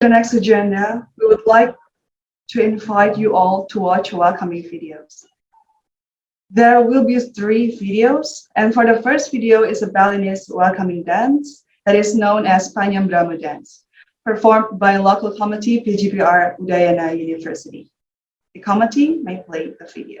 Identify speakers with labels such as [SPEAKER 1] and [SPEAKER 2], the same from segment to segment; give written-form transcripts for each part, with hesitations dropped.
[SPEAKER 1] The next agenda, we would like to invite you all to watch welcoming videos. There will be 3 videos, and for the first video is a Balinese welcoming dance that is known as Panyam Brahma dance, performed by a local committee, PGPR Udayana University. The committee may play the video.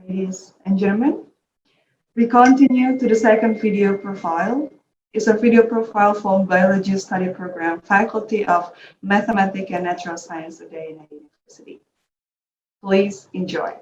[SPEAKER 1] Ladies and gentlemen, we continue to the second video profile. It's a video profile from Biology Study Program, Faculty of Mathematics and Natural Science at the University. Please enjoy.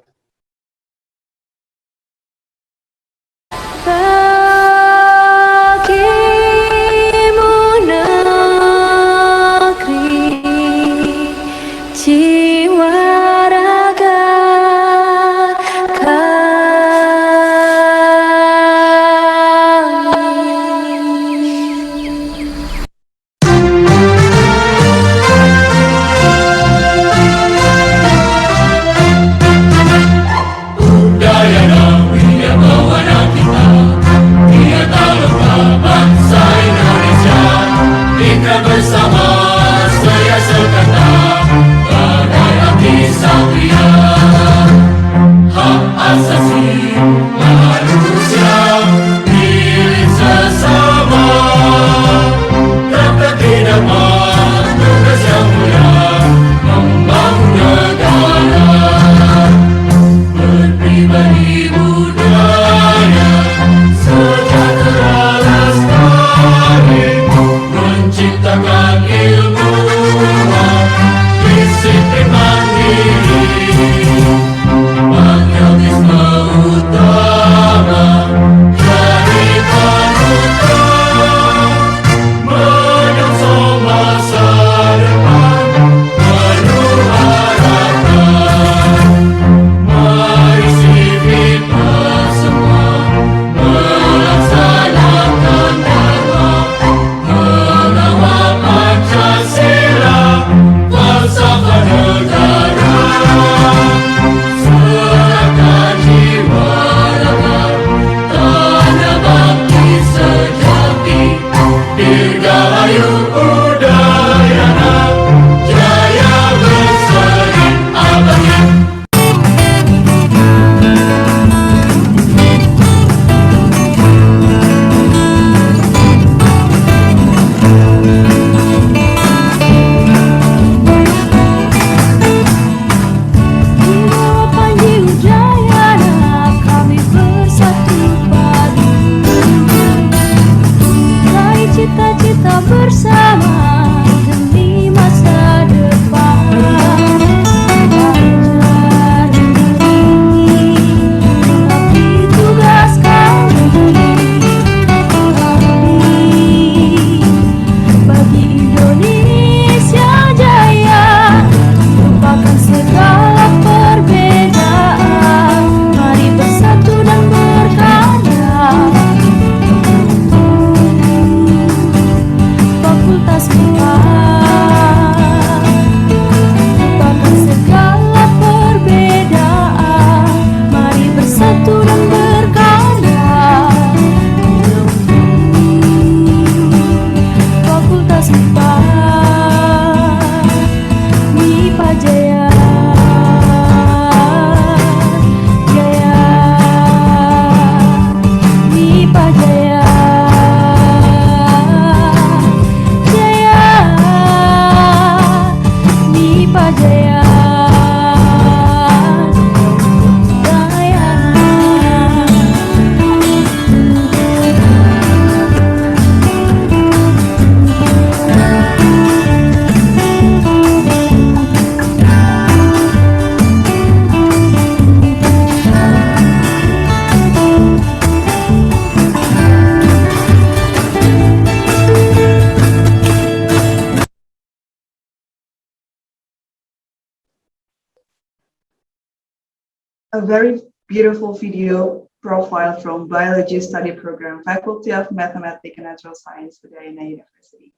[SPEAKER 1] A very beautiful video profile from Biology Study Program, Faculty of Mathematics and Natural Science at the University.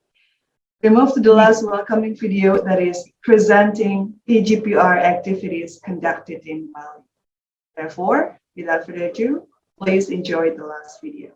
[SPEAKER 1] We move to the last welcoming video that is presenting PGPR activities conducted in Bali. Therefore, without further ado, please enjoy the last video.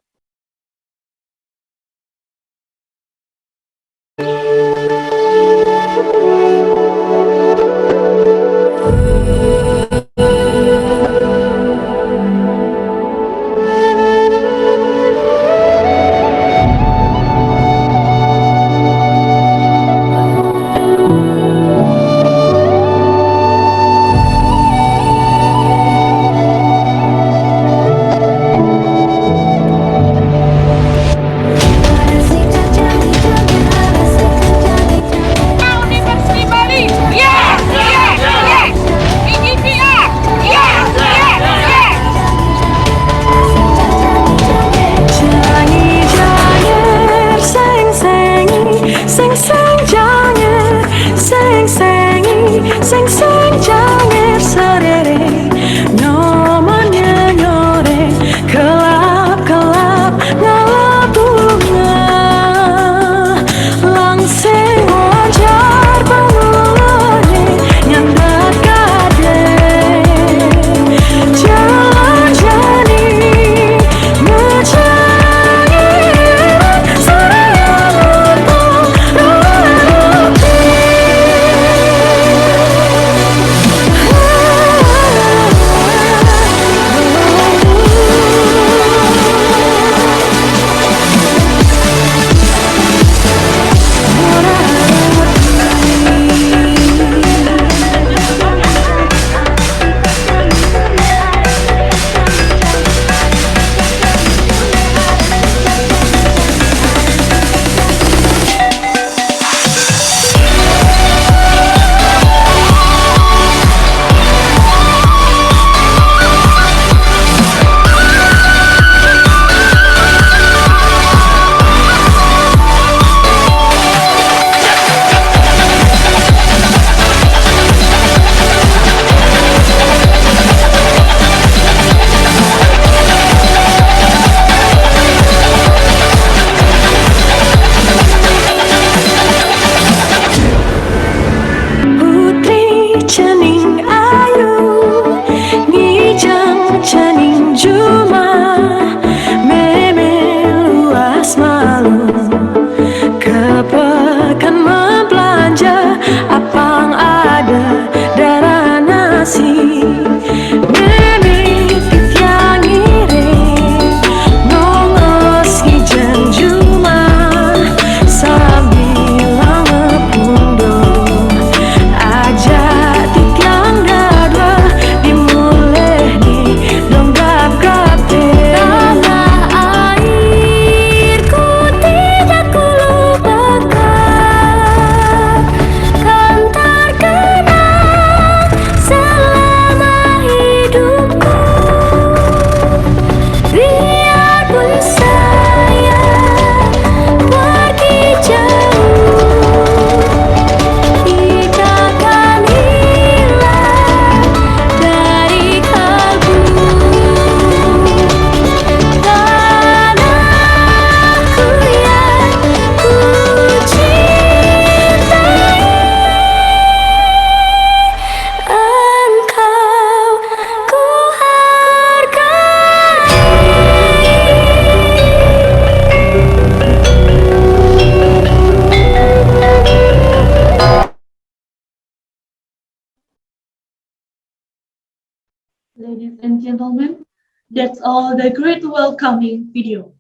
[SPEAKER 2] Ladies and gentlemen, that's all the great welcoming video.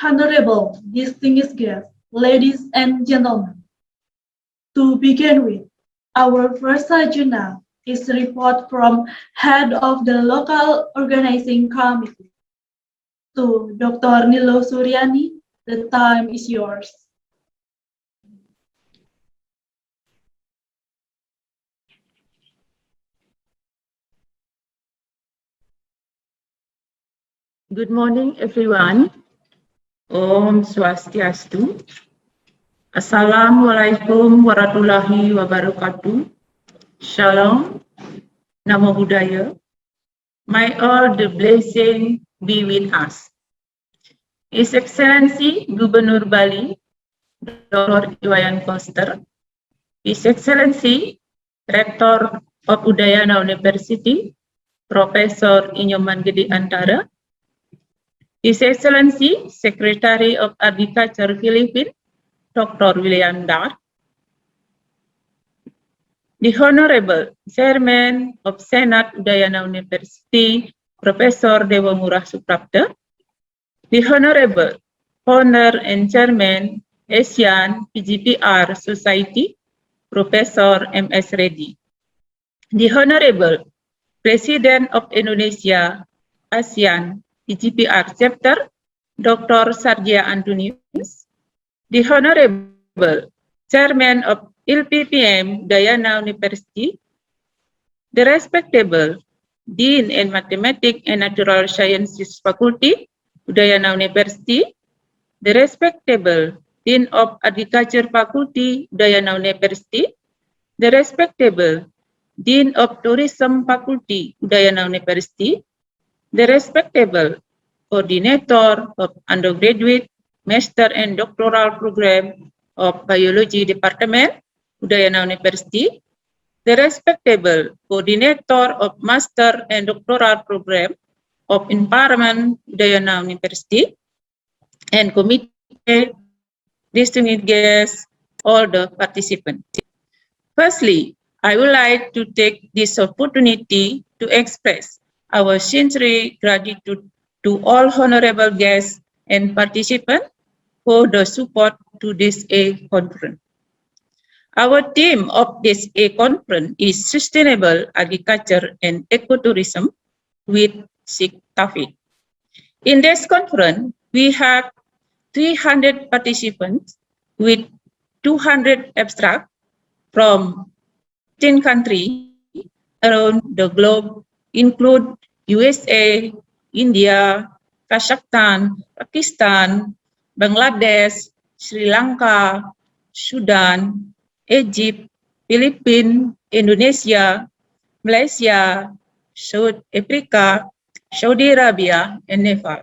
[SPEAKER 2] Honorable distinguished guests, ladies and gentlemen, to begin with, our first agenda is a report from head of the local organizing committee. To Dr. Nilo Suryani, the time is yours.
[SPEAKER 3] Good morning, everyone. Om Swastiastu. Assalamualaikum warahmatullahi wabarakatuh. Shalom. Namo Buddhaya. May all the blessing be with us. His Excellency Gubernur Bali, Dr. Iwayan Koster, His Excellency Rector of Udayana University, Professor Inyoman Gede Antara, His Excellency Secretary of Agriculture Philippines, Dr. William Dar, the Honorable Chairman of Senate Udayana University, Professor Dewa Murah Suprapta, the Honorable Founder and Chairman ASEAN PGPR Society, Professor M.S. Reddy, the Honorable President of Indonesia ASEAN PGPR Chapter, Dr. Sargia Antonius, the Honorable Chairman of LPPM Udayana University, the respectable Dean in Mathematics and Natural Sciences Faculty, Udayana University, the respectable Dean of Agriculture Faculty, Udayana University, the respectable Dean of Tourism Faculty, Udayana University, the respectable Coordinator of Undergraduate, Master and Doctoral Program of Biologi Department, Udayana University, the respectable Coordinator of Master and Doctoral Program of Environment, Udayana University, and committed distinguished guests, all the participants. Firstly, I would like to take this opportunity to express our sincere gratitude to all honorable guests and participants for the support to this A conference. Our theme of this A conference is Sustainable Agriculture and Ecotourism with 6 topics. In this conference, we have 300 participants with 200 abstracts from 15 countries around the globe, include USA, India, Kazakhstan, Pakistan, Bangladesh, Sri Lanka, Sudan, Egypt, Philippines, Indonesia, Malaysia, South Africa, Saudi Arabia, and Nepal.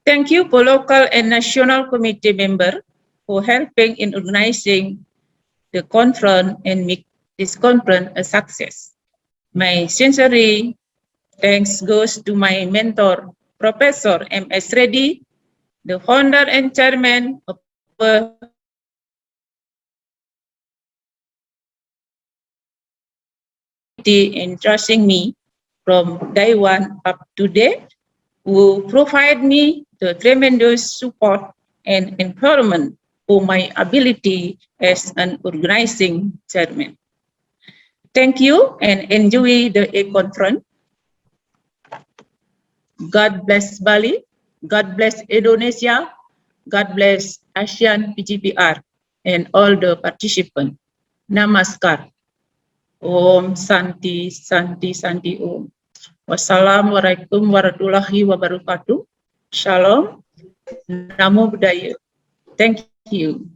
[SPEAKER 3] Thank you for local and national committee members for helping in organizing the conference and make this conference a success. My sincere thanks goes to my mentor, Professor M.S. Reddy, the founder and chairman of entrusting me from day one up to date, who provide me the tremendous support and encouragement for my ability as an organizing chairman. Thank you and enjoy the conference. God bless Bali, God bless Indonesia, God bless ASEAN PGPR and all the participants. Namaskar. Om Santi, Santi, Santi Om. Wassalamualaikum warahmatullahi wabarakatuh. Shalom. Namo Buddhaya. Thank you.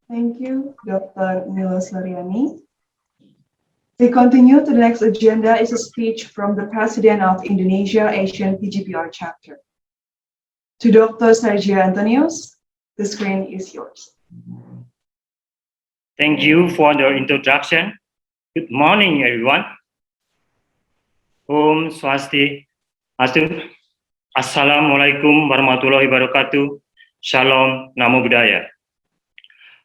[SPEAKER 1] Thank you, Dr. Nilo Suryani. We continue to the next agenda is a speech from the President of Indonesia Asian PGPR chapter. To Dr. Sergio Antonius, the screen is yours.
[SPEAKER 4] Thank you for the introduction. Good morning, everyone. Om Swastiastu. Assalamualaikum warahmatullahi wabarakatuh. Shalom, Namo Buddhaya.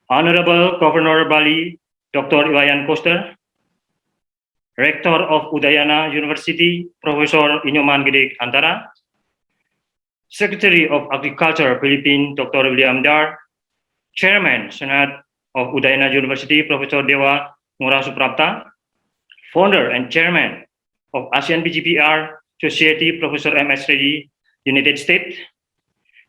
[SPEAKER 4] Honorable Governor Bali, Dr. Iwayan Koster, Rector of Udayana University, Professor Inyoman Gede Antara, Secretary of Agriculture Philippines, Dr. William Dar, Chairman Senate of Udayana University, Professor Dewa Ngurah Suprapta, Founder and Chairman of ASEAN PGPR Society, Professor M.S. Reddy, United States,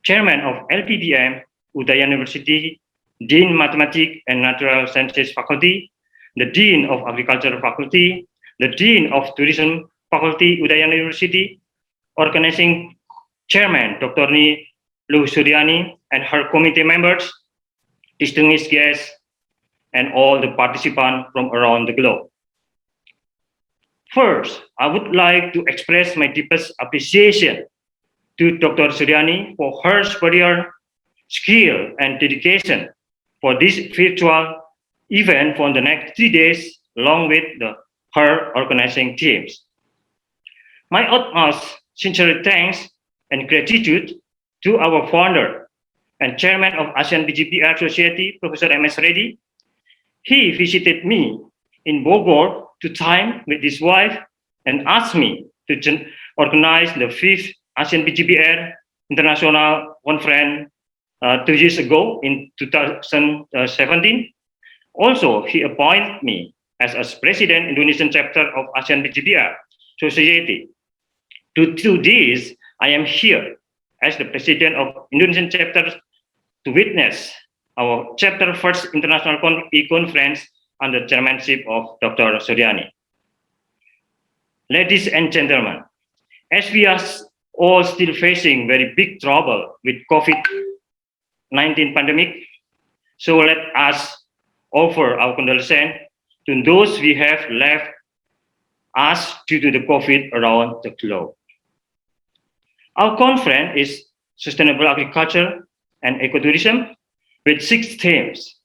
[SPEAKER 4] Chairman of LPDM, Udayana University, Dean Mathematics and Natural Sciences Faculty, the Dean of Agriculture Faculty, the Dean of Tourism Faculty, Udayana University, Organizing Chairman, Dr. Ni Luh Suryani, and her committee members, distinguished guests, and all the participants from around the globe. First, I would like to express my deepest appreciation to Dr. Suryani for her superior skill and dedication for this virtual event for the next 3 days, along with her organizing teams. My utmost sincere thanks and gratitude to our founder and chairman of ASEAN PGPR Society, Professor M.S. Reddy. He visited me in Bogor to time with his wife and asked me to organize the 5th ASEAN PGPR International Conference 2 years ago in 2017. Also, he appointed me as a president Indonesian chapter of ASEAN PGPR Society. To do this, I am here as the president of Indonesian chapter to witness our chapter first international conference under chairmanship of Dr. Suryani. Ladies and gentlemen, as we are all still facing very big trouble with COVID-19 pandemic, so let us offer our condolences to those we have left us due to the COVID around the globe. Our conference is Sustainable Agriculture and Ecotourism with 6 themes.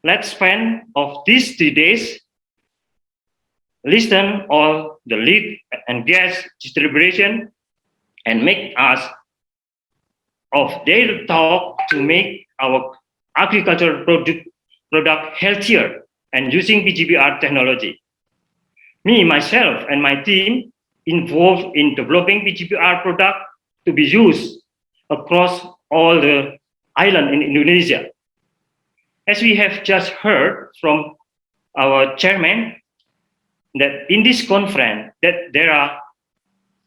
[SPEAKER 4] Let's spend of these 3 days listen all the lead and guest deliberation and make us of their talk to make our agricultural product healthier and using PGPR technology. Me, myself, and my team involved in developing PGPR product to be used across all the island in Indonesia. As we have just heard from our chairman, that in this conference that there are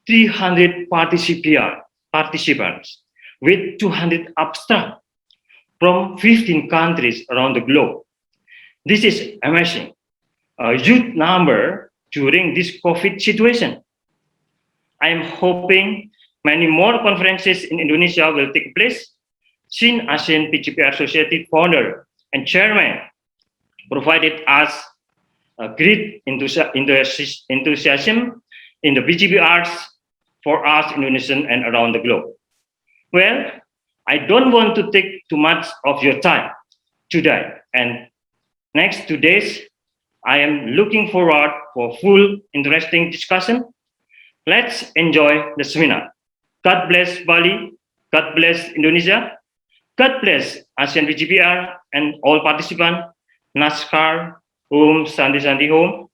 [SPEAKER 4] 300 participants with 200 abstracts from 15 countries around the globe. This is amazing, a huge number during this COVID situation. I am hoping many more conferences in Indonesia will take place since ASEAN PGPR Society founder and chairman provided us a great enthusiasm in the PGPRs for us Indonesian and around the globe. Well, I don't want to take too much of your time today, and next 2 days, I am looking forward for full interesting discussion. Let's enjoy the seminar. God bless Bali, God bless Indonesia, God bless ASEAN PGPR and all participants. Naskar, Om Santi Santi Om.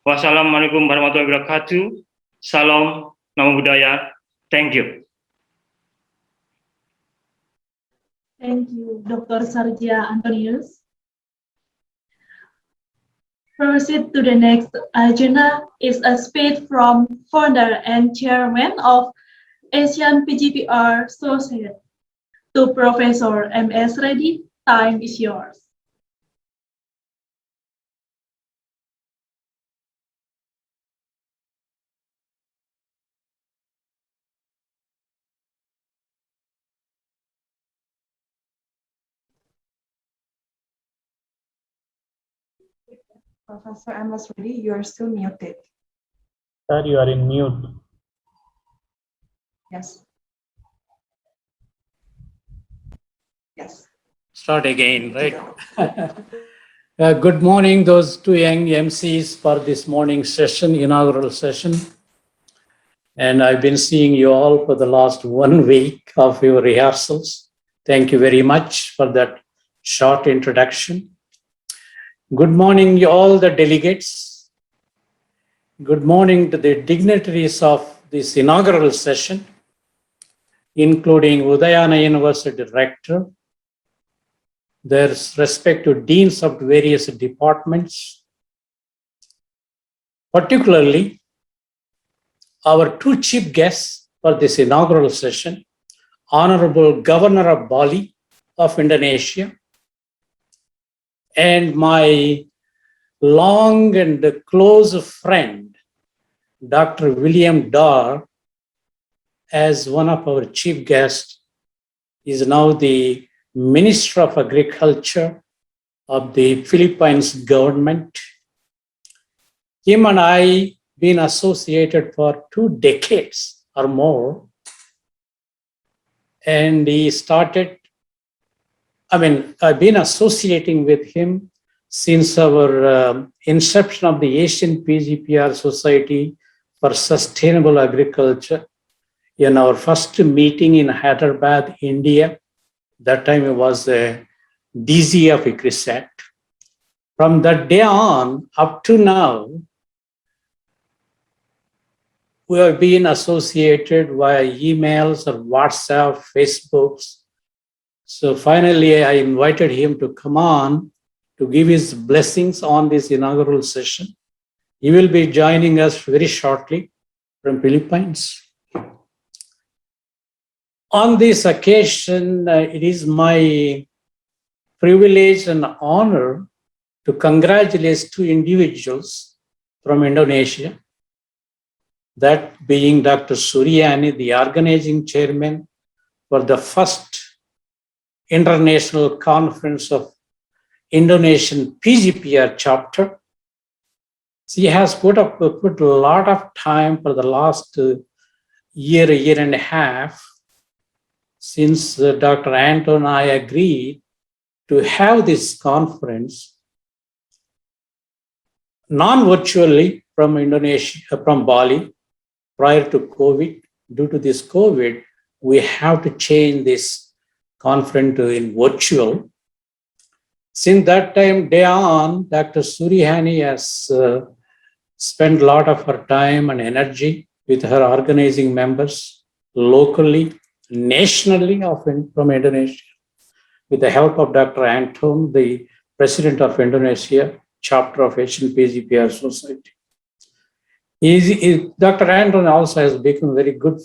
[SPEAKER 4] Wassalamualaikum warahmatullahi wabarakatuh. Salam, Namo Buddhaya. Thank you.
[SPEAKER 2] Thank you, Dr. Sarja Antonius. Proceed to the next agenda is a speech from founder and chairman of ASEAN PGPR Society. To Professor M.S. Reddy, time is yours.
[SPEAKER 1] Professor M.S. Reddy, you are still muted.
[SPEAKER 5] Sir, you are in mute.
[SPEAKER 1] Yes. Yes.
[SPEAKER 5] Start again, right? Good morning, those 2 young MCs for this morning session, inaugural session. And I've been seeing you all for the last 1 week of your rehearsals. Thank you very much for that short introduction. Good morning, all the delegates. Good morning to the dignitaries of this inaugural session, including Unud-ASIAN University Director, their respective deans of various departments, particularly our two chief guests for this inaugural session, Honorable Governor of Bali of Indonesia, and my long and close friend, Dr. William Dar, as one of our chief guests, is now the Minister of Agriculture of the Philippines government. Him and I been associated for 2 decades or more. And he started, I've been associating with him since our inception of the Asian PGPR Society for Sustainable Agriculture in our first meeting in Hyderabad, India. That time it was a DZ of ICRISAT. From that day on up to now, we have been associated via emails or WhatsApp, Facebooks. So finally, I invited him to come on to give his blessings on this inaugural session. He will be joining us very shortly from Philippines. On this occasion, it is my privilege and honor to congratulate 2 individuals from Indonesia, that being Dr. Suryani, the organizing chairman for the first International Conference of Indonesian PGPR chapter. She has put a lot of time for the last year and a half, since Dr. Anton and I agreed to have this conference non-virtually from Indonesia, from Bali, prior to COVID. Due to this COVID, we have to change this conference in virtual. Since that day on, Dr. Suryani has spent a lot of her time and energy with her organizing members locally, nationally from Indonesia, with the help of Dr. Anton, the President of Indonesia, chapter of Asian PGPR Society. Dr. Anton also has become very good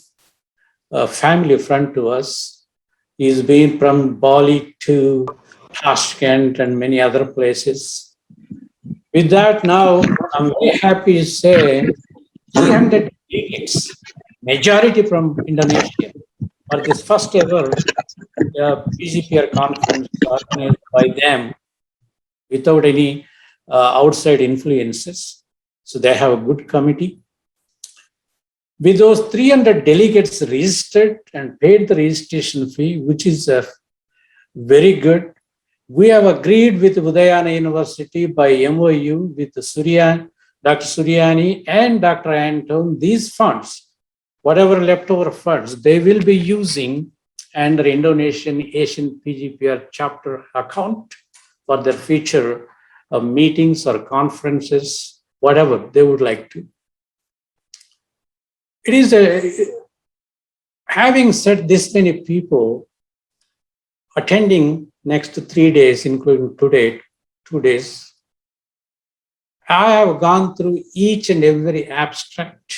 [SPEAKER 5] family friend to us. He's been from Bali to Tashkent and many other places. With that, now I'm very happy to say 300 delegates, majority from Indonesia, for this first ever PGPR conference organized by them without any outside influences. So they have a good committee. With those 300 delegates registered and paid the registration fee, which is very good, we have agreed with Unud-ASIAN University by MOU with Dr. Suryani and Dr. Anton, these funds, whatever leftover funds, they will be using under Indonesian Asian PGPR chapter account for their future meetings or conferences, whatever they would like to. It is having said this many people attending next to 3 days, including today, 2 days, I have gone through each and every abstract.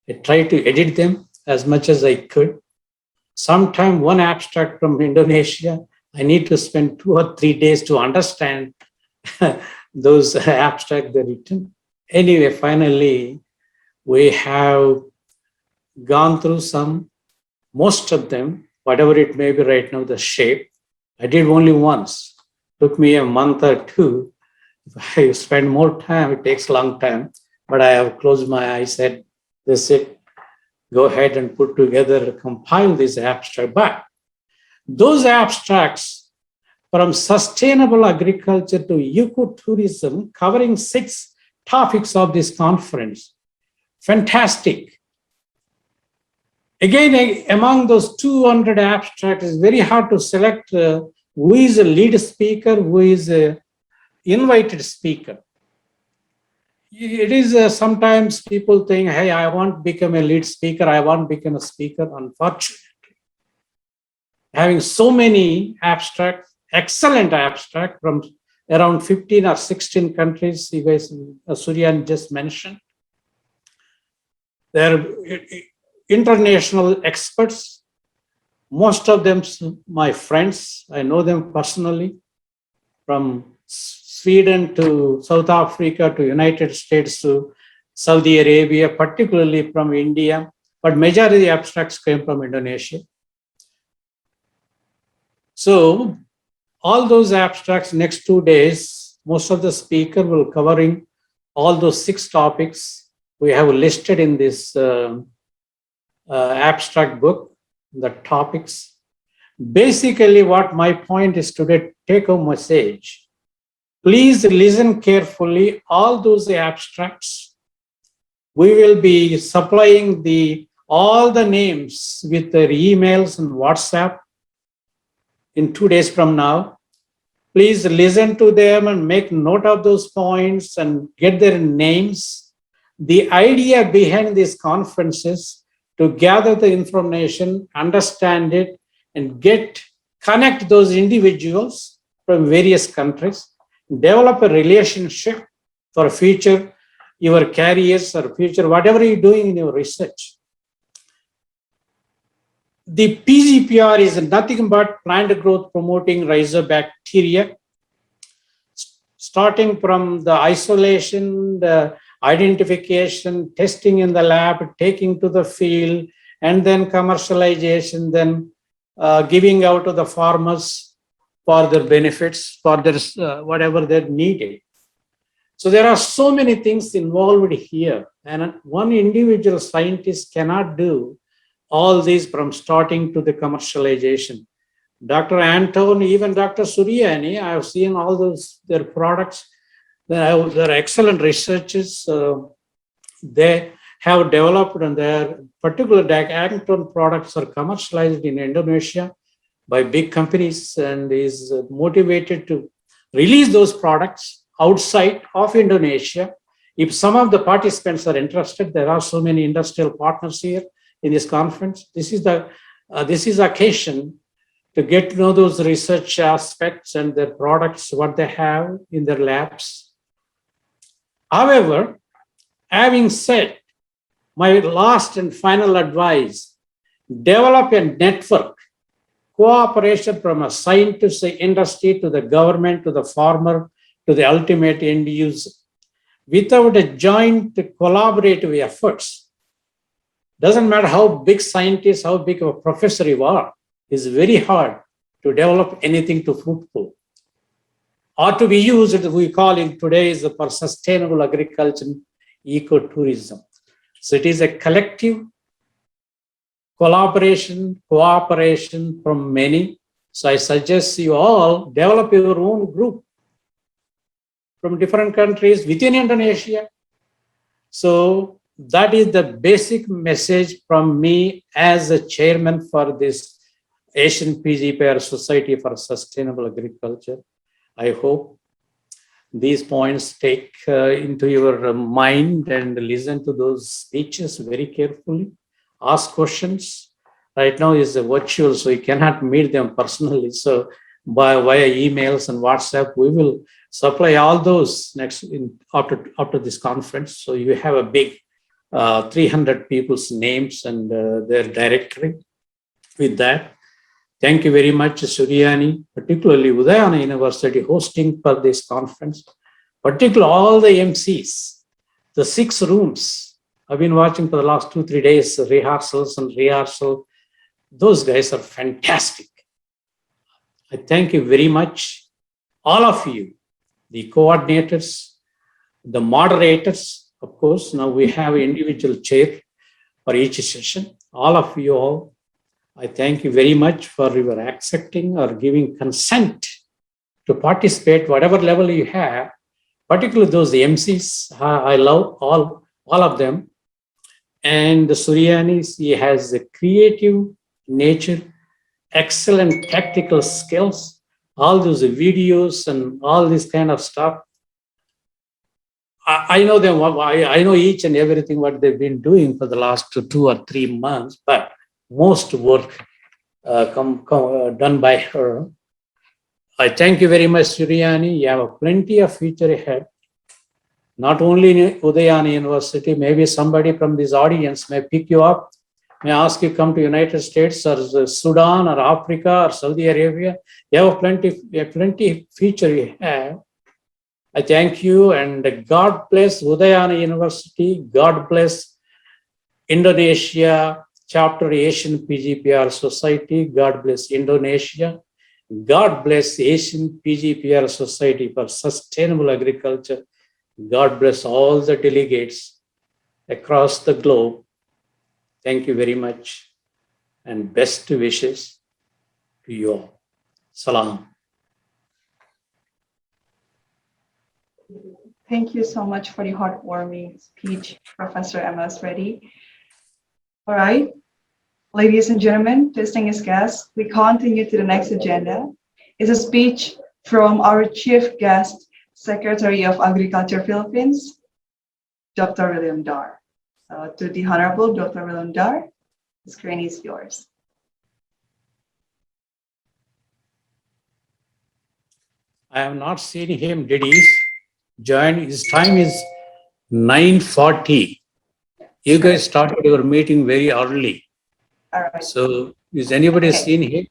[SPEAKER 5] I tried to edit them as much as I could. Sometimes one abstract from Indonesia, I need to spend 2 or 3 days to understand those abstracts they're written. Anyway, finally, we have gone through most of them, whatever it may be right now, the shape. I did only once. Took me a month or 2. If I spend more time, it takes a long time. But I have closed my eyes, said, that's it. Go ahead and put together, compile this abstract. But those abstracts from sustainable agriculture to ecotourism, covering 6 topics of this conference. Fantastic. Again, among those 200 abstracts, it's very hard to select who is a lead speaker, who is invited speaker. It is sometimes people think, hey, I want to become a lead speaker, I want to become a speaker. Unfortunately, having so many abstract, excellent abstract from around 15 or 16 countries, you guys, Suryan just mentioned. They're international experts. Most of them, my friends, I know them personally, from Sweden to South Africa to United States to Saudi Arabia, particularly from India, but majority of the abstracts came from Indonesia. So all those abstracts next 2 days, most of the speaker will covering all those 6 topics we have listed in this abstract book, the topics. Basically, what my point is today, take home message. Please listen carefully, all those abstracts. We will be supplying all the names with their emails and WhatsApp in 2 days from now. Please listen to them and make note of those points and get their names. The idea behind these conferences to gather the information, understand it, and connect those individuals from various countries, develop a relationship for future, your careers or future, whatever you're doing in your research. The PGPR is nothing but plant growth promoting rhizobacteria, starting from the isolation, the identification, testing in the lab, taking to the field, and then commercialization, then giving out to the farmers for their benefits, for their whatever they're needed. So there are so many things involved here, and one individual scientist cannot do all these from starting to the commercialization. Dr. Anton, even Dr. Suryani, I have seen all those their products. They're excellent researchers. They have developed, and their particular Anton products are commercialized in Indonesia by big companies, and is motivated to release those products outside of Indonesia. If some of the participants are interested, there are so many industrial partners here in this conference. This is occasion to get to know those research aspects and their products, what they have in their labs. However, having said, my last and final advice, develop a network, cooperation from a scientist, the industry, to the government, to the farmer, to the ultimate end user. Without a joint collaborative efforts, doesn't matter how big scientist, how big of a professor you are, it's very hard to develop anything to fruitful or to be used, we call it today is for sustainable agriculture, ecotourism. So it is a collective collaboration, cooperation from many. So I suggest you all develop your own group from different countries within Indonesia. So that is the basic message from me as a chairman for this Asian PGPR Society for Sustainable Agriculture. I hope these points take into your mind and listen to those speeches very carefully. Ask questions. Right now is a virtual, so you cannot meet them personally. So via emails and WhatsApp, we will supply all those after this conference. So you have a big 300 people's names and their directory. With that, thank you very much, Suryani, particularly Unud-ASIAN University hosting for this conference, particularly all the MCs, the 6 rooms. I've been watching for the last 2-3 days, rehearsal. Those guys are fantastic. I thank you very much, all of you, the coordinators, the moderators. Of course, now we have an individual chair for each session. All of you all, I thank you very much for your accepting or giving consent to participate, whatever level you have, particularly those MCs. I love all of them. And Suryani, he has a creative nature, excellent tactical skills, all those videos and all this kind of stuff. I know them. I know each and everything what they've been doing for the last 2 or 3 months, but most work done by her. I thank you very much, Suryani. You have plenty of future ahead. Not only in Unud-ASIAN University, maybe somebody from this audience may pick you up, may ask you come to United States or Sudan or Africa or Saudi Arabia. You have plenty future you have. I thank you, and God bless Unud-ASIAN University. God bless Indonesia Chapter Asian PGPR Society. God bless Indonesia. God bless Asian PGPR Society for Sustainable Agriculture. God bless all the delegates across the globe. Thank you very much, and best wishes to you all. Salam.
[SPEAKER 1] Thank you so much for the heartwarming speech, Professor MS Reddy. All right, ladies and gentlemen, distinguished guests, we continue to the next agenda. It's a speech from our chief guest, Secretary of Agriculture Philippines, Dr. William Dar. So to the Honorable Dr. William Dar, the screen is yours.
[SPEAKER 5] I have not seen him. Did he join? His time is 9:40. You guys started your meeting very early.
[SPEAKER 1] All right.
[SPEAKER 5] So is anybody seen him?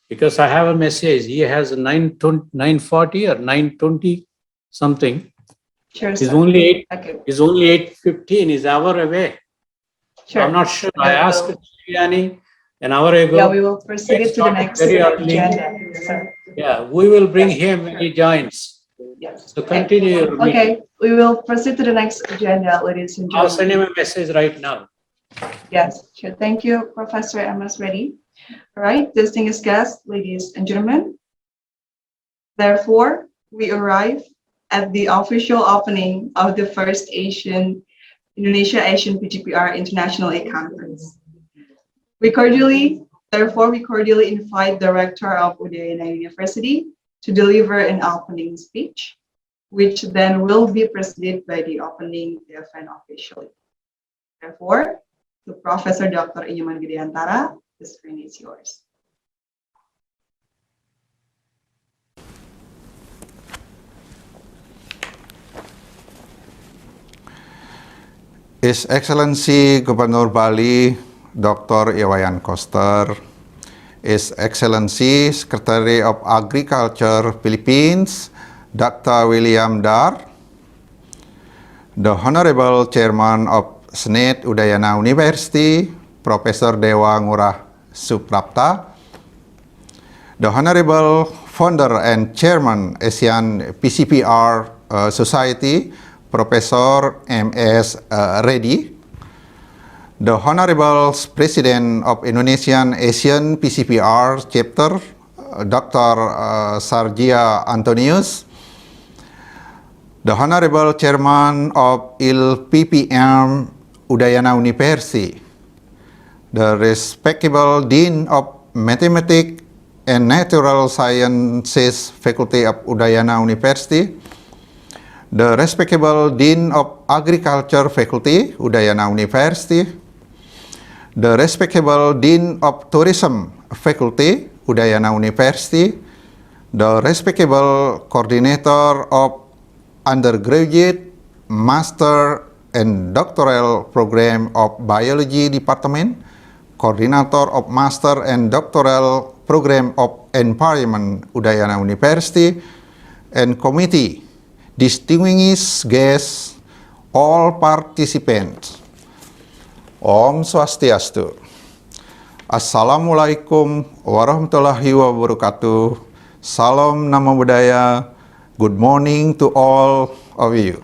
[SPEAKER 5] Because I have a message. He has 9:40 or 9:20 something.
[SPEAKER 1] Sure,
[SPEAKER 5] He's
[SPEAKER 1] sir.
[SPEAKER 5] only
[SPEAKER 1] Okay.
[SPEAKER 5] 8:15. He's an hour away.
[SPEAKER 1] Sure.
[SPEAKER 5] I'm not sure. I
[SPEAKER 1] Yeah,
[SPEAKER 5] asked Yanni an hour ago.
[SPEAKER 1] Yeah, we will proceed to the next
[SPEAKER 5] very early.
[SPEAKER 1] agenda, sir.
[SPEAKER 5] Yeah, we will bring him when he joins.
[SPEAKER 1] Yes.
[SPEAKER 5] So continue your meeting.
[SPEAKER 1] Okay, we will proceed to the next agenda, ladies and
[SPEAKER 5] I'll send
[SPEAKER 1] gentlemen.
[SPEAKER 5] him a message right now.
[SPEAKER 1] Yes, sure. Thank you, Professor MS Reddy. All right, distinguished guests, ladies and gentlemen. Therefore, we arrive at the official opening of the first Indonesia-ASIAN PGPR International Aid Conference. We cordially invite the Rector of Unud-ASIAN University to deliver an opening speech, which then will be preceded by the opening event officially. Therefore, to Professor Dr. Inyman Widiantara, the screen is yours.
[SPEAKER 6] His Excellency Gubernur Bali, Dr. Iwayan Koster, His Excellency Secretary of Agriculture Philippines, Dr. William Dar, the Honorable Chairman of Senate Udayana University, Professor Dewa Ngurah Suprapta, the Honorable Founder and Chairman ASEAN PGPR Society, Professor M.S. Reddy, the Honorable President of Indonesian ASEAN PGPR Chapter, Dr. Sargia Antonius, the Honorable Chairman of ILPPM Udayana University, the respectable Dean of Mathematics and Natural Sciences Faculty of Udayana University, the respectable Dean of Agriculture Faculty, Udayana University, the respectable Dean of Tourism Faculty, Udayana University, the respectable Coordinator of Undergraduate, Master, and Doctoral Program of Biology Department, Coordinator of Master and Doctoral Program of Environment, Udayana University, and Committee, distinguished guests, all participants. Om Swastiastu. Assalamualaikum warahmatullahi wabarakatuh. Salam Namo Buddhaya. Good morning to all of you.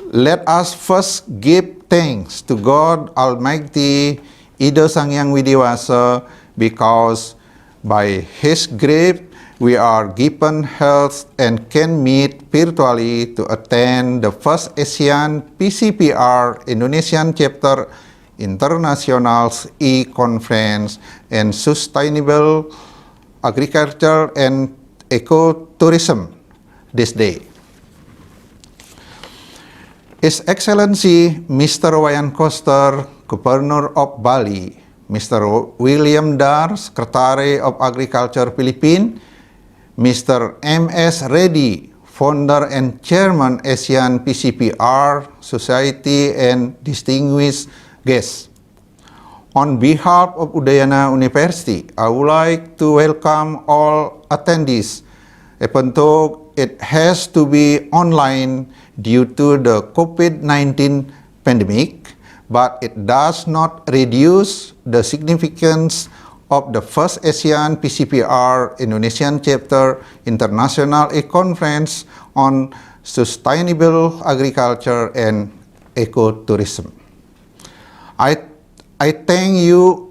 [SPEAKER 6] Let us first give thanks to God Almighty, Ida Sang Hyang Widiwasa, because by His grace we are given health and can meet virtually to attend the first ASEAN PGPR Indonesian Chapter International E-Conference and Sustainable Agriculture and Ecotourism this day. His Excellency Mr. Wayan Koster, Governor of Bali, Mr. William Dar, Secretary of Agriculture Philippines, Mr. M.S. Reddy, Founder and Chairman ASEAN PGPR Society, and distinguished guests. On behalf of Udayana University, I would like to welcome all attendees, even though it has to be online due to the COVID-19 pandemic, but it does not reduce the significance of the first ASEAN PGPR Indonesian Chapter International Conference on Sustainable Agriculture and Ecotourism. I thank you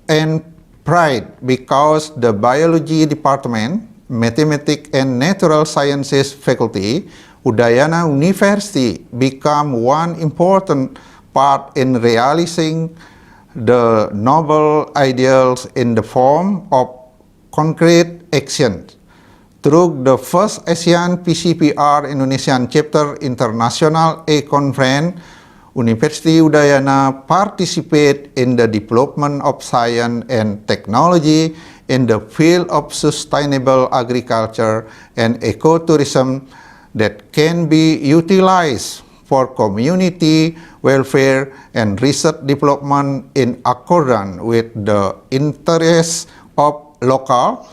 [SPEAKER 6] and pride because the Biology Department, Mathematics and Natural Sciences faculty, Udayana University become one important part in realizing the noble ideals in the form of concrete action. Through the first ASEAN PGPR Indonesian Chapter International Conference, University Udayana participate in the development of science and technology in the field of sustainable agriculture and ecotourism that can be utilized for community welfare and research development in accordance with the interests of local,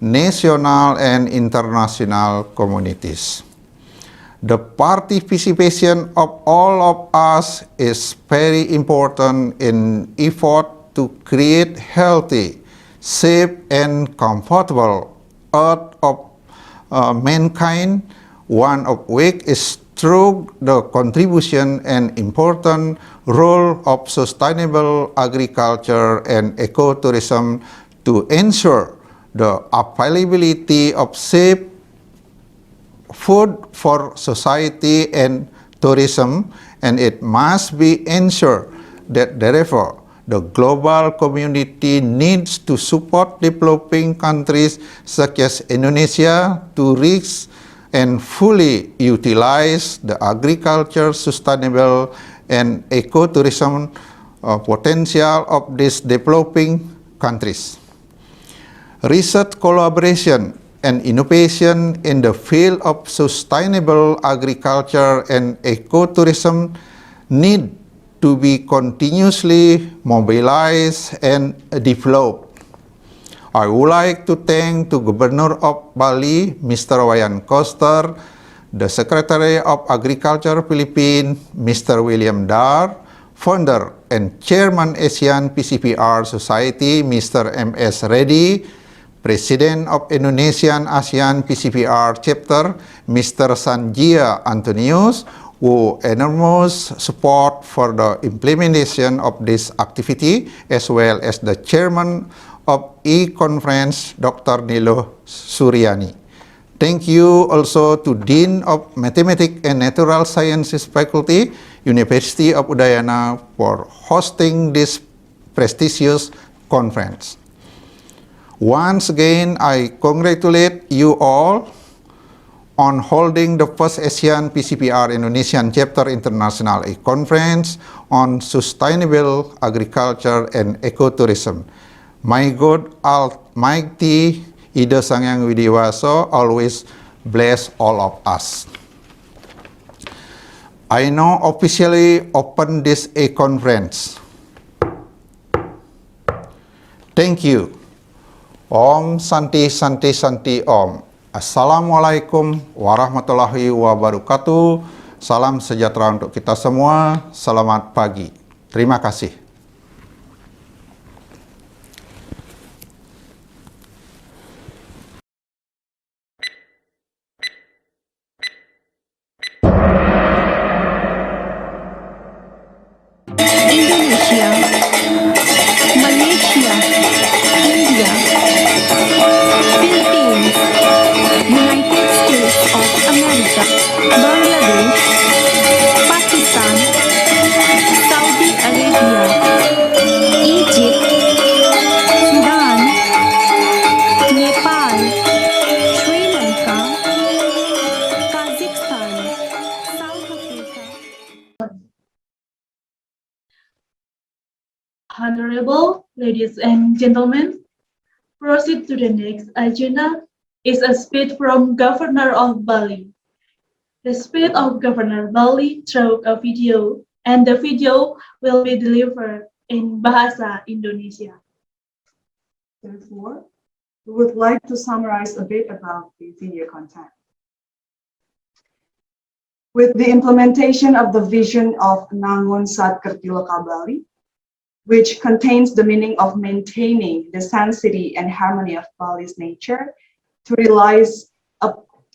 [SPEAKER 6] national, and international communities. The participation of all of us is very important in effort to create healthy, safe, and comfortable earth of mankind, one of which is through the contribution and important role of sustainable agriculture and ecotourism to ensure the availability of safe food for society and tourism, and it must be ensured that therefore the global community needs to support developing countries such as Indonesia to reach and fully utilize the agriculture, sustainable, and ecotourism potential of these developing countries. Research collaboration and innovation in the field of sustainable agriculture and ecotourism need to be continuously mobilized and developed. I would like to thank the Governor of Bali, Mr. Wayan Koster, the Secretary of Agriculture Philippines, Mr. William Dar, Founder and Chairman ASEAN PGPR Society, Mr. M.S. Reddy, President of Indonesian ASEAN PGPR Chapter, Mr. Sanjia Antonius, who enormous support for the implementation of this activity, as well as the Chairman of E-Conference, Dr. Nilo Suryani. Thank you also to Dean of Mathematics and Natural Sciences Faculty, University of Udayana, for hosting this prestigious conference. Once again, I congratulate you all on holding the first ASEAN PGPR Indonesian Chapter International Conference on Sustainable Agriculture and Ecotourism. My God Almighty, Ida Sang Hyang Widiwaso, always bless all of us. I now officially open this conference. Thank you. Om Santi Santi Santi Om. Assalamualaikum warahmatullahi wabarakatuh. Salam sejahtera untuk kita semua. Selamat pagi. Terima kasih.
[SPEAKER 7] Indonesia, Malaysia, India, Philippines, United States of America, Bangladesh, Pakistan, Saudi Arabia, Egypt, Sudan, Nepal,
[SPEAKER 2] Honorable ladies and gentlemen, proceed to the next agenda is a speech from Governor of Bali. The speech of Governor Bali through a video, and the video will be delivered in Bahasa Indonesia.
[SPEAKER 1] Therefore, we would like to summarize a bit about the video content. With the implementation of the vision of Nangun Satkerti Loka Bali, which contains the meaning of maintaining the sanctity and harmony of Bali's nature to realize a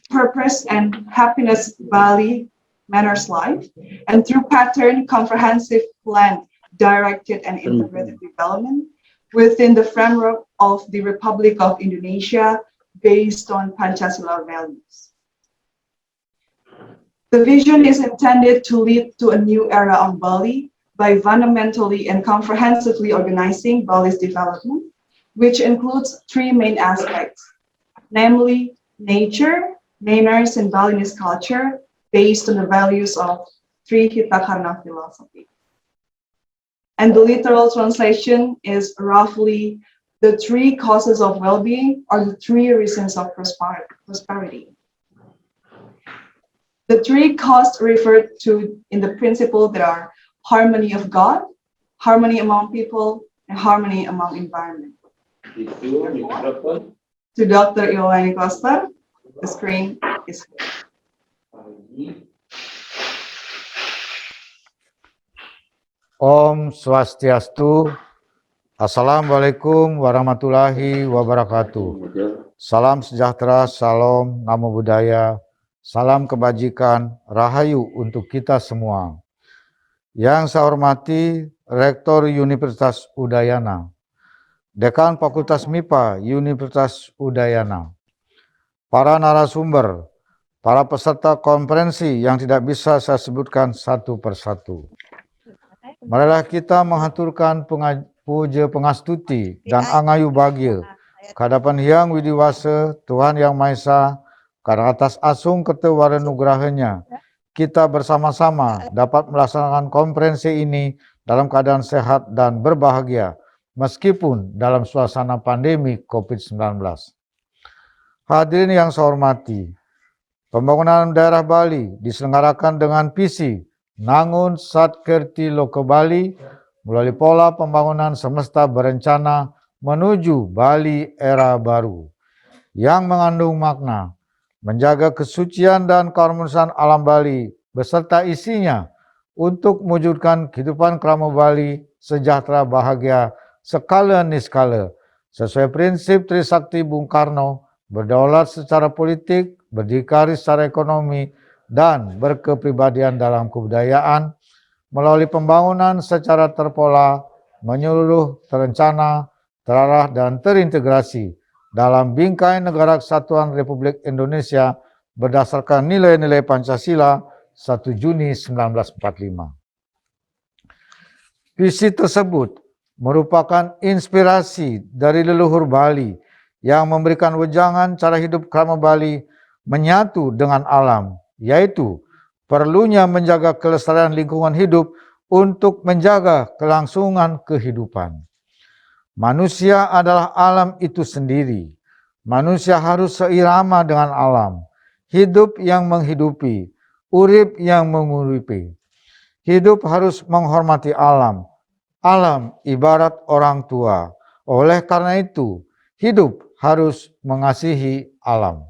[SPEAKER 1] purpose and happiness Bali manners life, and through pattern comprehensive plan directed and integrated development within the framework of the Republic of Indonesia based on Pancasila values. The vision is intended to lead to a new era of Bali by fundamentally and comprehensively organizing Bali's development, which includes three main aspects, namely nature, manners, and Balinese culture based on the values of Sri Hitakarna philosophy. And the literal translation is roughly the three causes of well-being or the three reasons of prosperity. The three causes referred to in the principle that are harmony of God, harmony among people, and harmony among environment. To Dr. Iolani Costa, the screen is here.
[SPEAKER 8] Om Swastiastu. Assalamualaikum warahmatullahi wabarakatuh. Salam sejahtera, salam namo buddhaya, salam kebajikan, rahayu untuk kita semua. Yang saya hormati Rektor Universitas Udayana, Dekan Fakultas MIPA Universitas Udayana, para narasumber, para peserta konferensi yang tidak bisa saya sebutkan satu persatu. Marilah kita menghaturkan puja pengastuti dan angayu bahagia kehadapan Hyang Widiwasa Tuhan Yang Maha Esa, karena atas asung ketewara nugrahanya kita bersama-sama dapat melaksanakan konferensi ini dalam keadaan sehat dan berbahagia meskipun dalam suasana pandemi COVID-19. Hadirin yang saya hormati, pembangunan daerah Bali diselenggarakan dengan visi Nangun Satkerti Loka Bali melalui pola pembangunan semesta berencana menuju Bali era baru yang mengandung makna menjaga kesucian dan keharmonisan alam Bali beserta isinya untuk mewujudkan kehidupan kerama Bali sejahtera bahagia skala niskala sesuai prinsip Trisakti Bung Karno, berdaulat secara politik, berdikari secara ekonomi, dan berkepribadian dalam kebudayaan melalui pembangunan secara terpola, menyeluruh, terencana, terarah, dan terintegrasi dalam bingkai Negara Kesatuan Republik Indonesia berdasarkan nilai-nilai Pancasila 1 Juni 1945. Visi tersebut merupakan inspirasi dari leluhur Bali yang memberikan wejangan cara hidup kerama Bali menyatu dengan alam, yaitu perlunya menjaga kelestarian lingkungan hidup untuk menjaga kelangsungan kehidupan. Manusia adalah alam itu sendiri. Manusia harus seirama dengan alam, hidup yang menghidupi, urip yang menguripi. Hidup harus menghormati alam. Alam ibarat orang tua. Oleh karena itu, hidup harus mengasihi alam.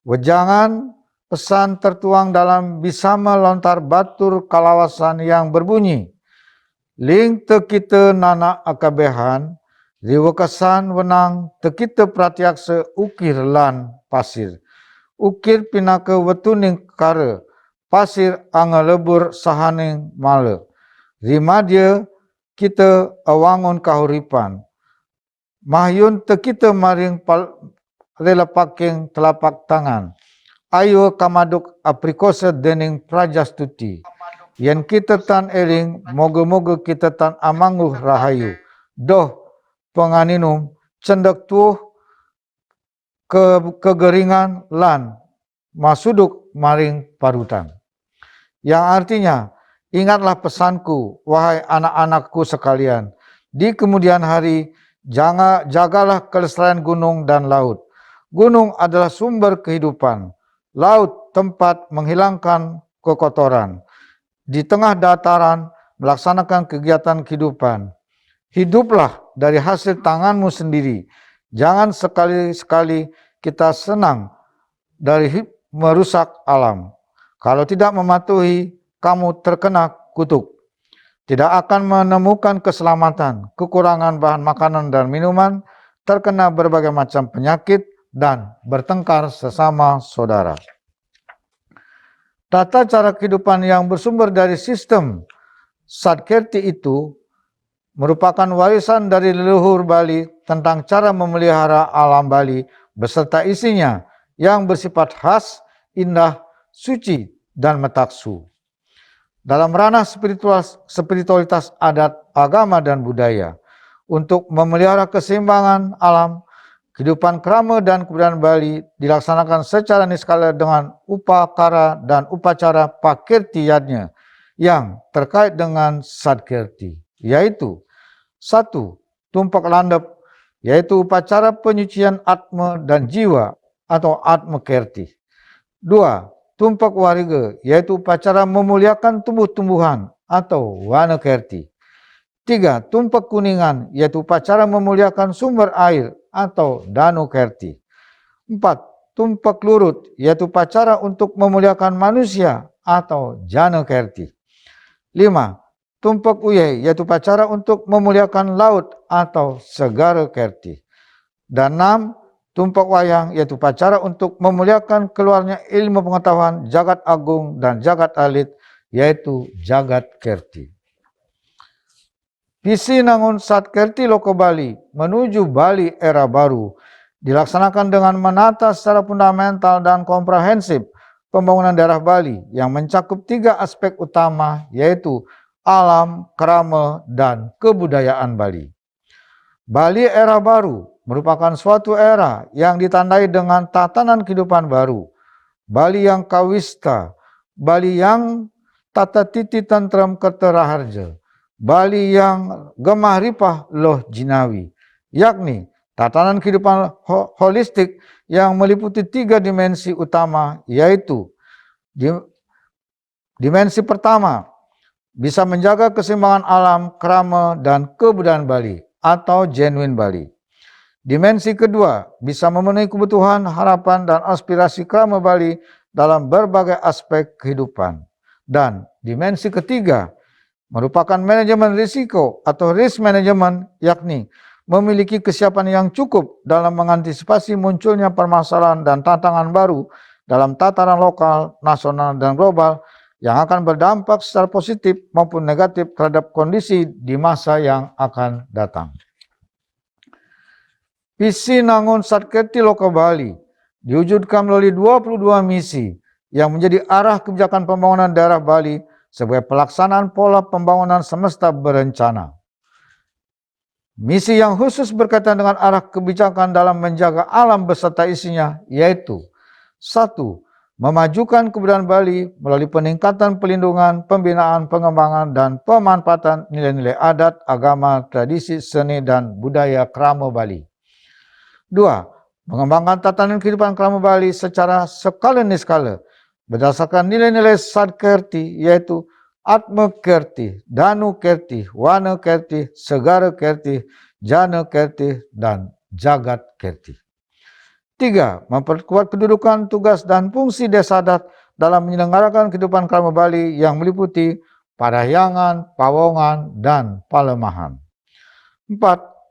[SPEAKER 8] Wejangan pesan tertuang dalam Bisama Lontar Batur Kalawasan yang berbunyi, Ling tekita nana akabehan, riwakasan wenang tekita pratiaksa ukir lan pasir. Ukir pinaka wetuning kara, pasir anga lebur sahaning mala. Rimadya kita awangun kahuripan. Mahyun tekita maring lelapaking telapak tangan. Ayo kamaduk aprikosa dening prajastuti. Yen kita tan eling, moga-moga kita tan amanguh rahayu. Doh penganinum cendak tuh kegeringan lan masuduk maring parutan. Yang artinya, Ingatlah pesanku, wahai anak-anakku sekalian. Di kemudian hari, jagalah kelestarian gunung dan laut. Gunung adalah sumber kehidupan. Laut tempat menghilangkan kekotoran. Di tengah dataran, melaksanakan kegiatan kehidupan. Hiduplah dari hasil tanganmu sendiri. Jangan sekali-sekali kita senang dari merusak alam. Kalau tidak mematuhi, kamu terkena kutuk. Tidak akan menemukan keselamatan, kekurangan bahan makanan dan minuman, terkena berbagai macam penyakit, dan bertengkar sesama saudara. Tata cara kehidupan yang bersumber dari sistem Sadkerti itu merupakan warisan dari leluhur Bali tentang cara memelihara alam Bali beserta isinya yang bersifat khas, indah, suci, dan metaksu. Dalam ranah spiritualitas adat, agama, dan budaya, untuk memelihara keseimbangan alam, kehidupan krama dan kebudayaan Bali dilaksanakan secara niskala dengan upakara dan upacara pakirtiyatnya yang terkait dengan Sadkerti, yaitu 1. Tumpak landep, yaitu upacara penyucian atma dan jiwa atau atma kerti. 2. Tumpak wariga, yaitu upacara memuliakan tumbuh-tumbuhan atau wana kerti. 3. Tumpak kuningan, yaitu upacara memuliakan sumber air atau danu kerti. 4. Tumpak lurut, yaitu upacara untuk memuliakan manusia atau jana kerti. 5. Tumpak uyai, yaitu upacara untuk memuliakan laut atau segara kerti. Dan 6. Tumpak wayang, yaitu upacara untuk memuliakan keluarnya ilmu pengetahuan jagat agung dan jagat alit, yaitu jagat kerti. Visi Nangun Sadkerti Loko Bali menuju Bali era baru dilaksanakan dengan menata secara fundamental dan komprehensif pembangunan daerah Bali yang mencakup 3 aspek utama, yaitu alam, krama, dan kebudayaan Bali. Bali era baru merupakan suatu era yang ditandai dengan tatanan kehidupan baru. Bali yang kawista, Bali yang tata titi tantram keteraharja, Bali yang gemah ripah loh jinawi, yakni tatanan kehidupan holistik yang meliputi 3 dimensi utama, yaitu dimensi pertama, bisa menjaga keseimbangan alam, krama, dan kebudayaan Bali atau genuine Bali. Dimensi kedua, bisa memenuhi kebutuhan, harapan, dan aspirasi krama Bali dalam berbagai aspek kehidupan. Dan dimensi ketiga, merupakan manajemen risiko atau risk management, yakni memiliki kesiapan yang cukup dalam mengantisipasi munculnya permasalahan dan tantangan baru dalam tataran lokal, nasional, dan global yang akan berdampak secara positif maupun negatif terhadap kondisi di masa yang akan datang. Visi Nangun Sadkerti Loko Bali diwujudkan melalui 22 misi yang menjadi arah kebijakan pembangunan daerah Bali sebagai pelaksanaan pola pembangunan semesta berencana. Misi yang khusus berkaitan dengan arah kebijakan dalam menjaga alam beserta isinya, yaitu 1. Memajukan kebudayaan Bali melalui peningkatan pelindungan, pembinaan, pengembangan, dan pemanfaatan nilai-nilai adat, agama, tradisi, seni, dan budaya krama Bali. 2. Mengembangkan tatanan kehidupan krama Bali secara skala niskala berdasarkan nilai-nilai Sadkerti, yaitu Atma Kerti, Danu Kerti, Wana Kerti, Segara Kerti, Jana Kerti, dan Jagat Kerti. 3. Memperkuat kedudukan, tugas, dan fungsi desa adat dalam menyelenggarakan kehidupan krama Bali yang meliputi parahyangan, pawongan, dan palemahan. 4.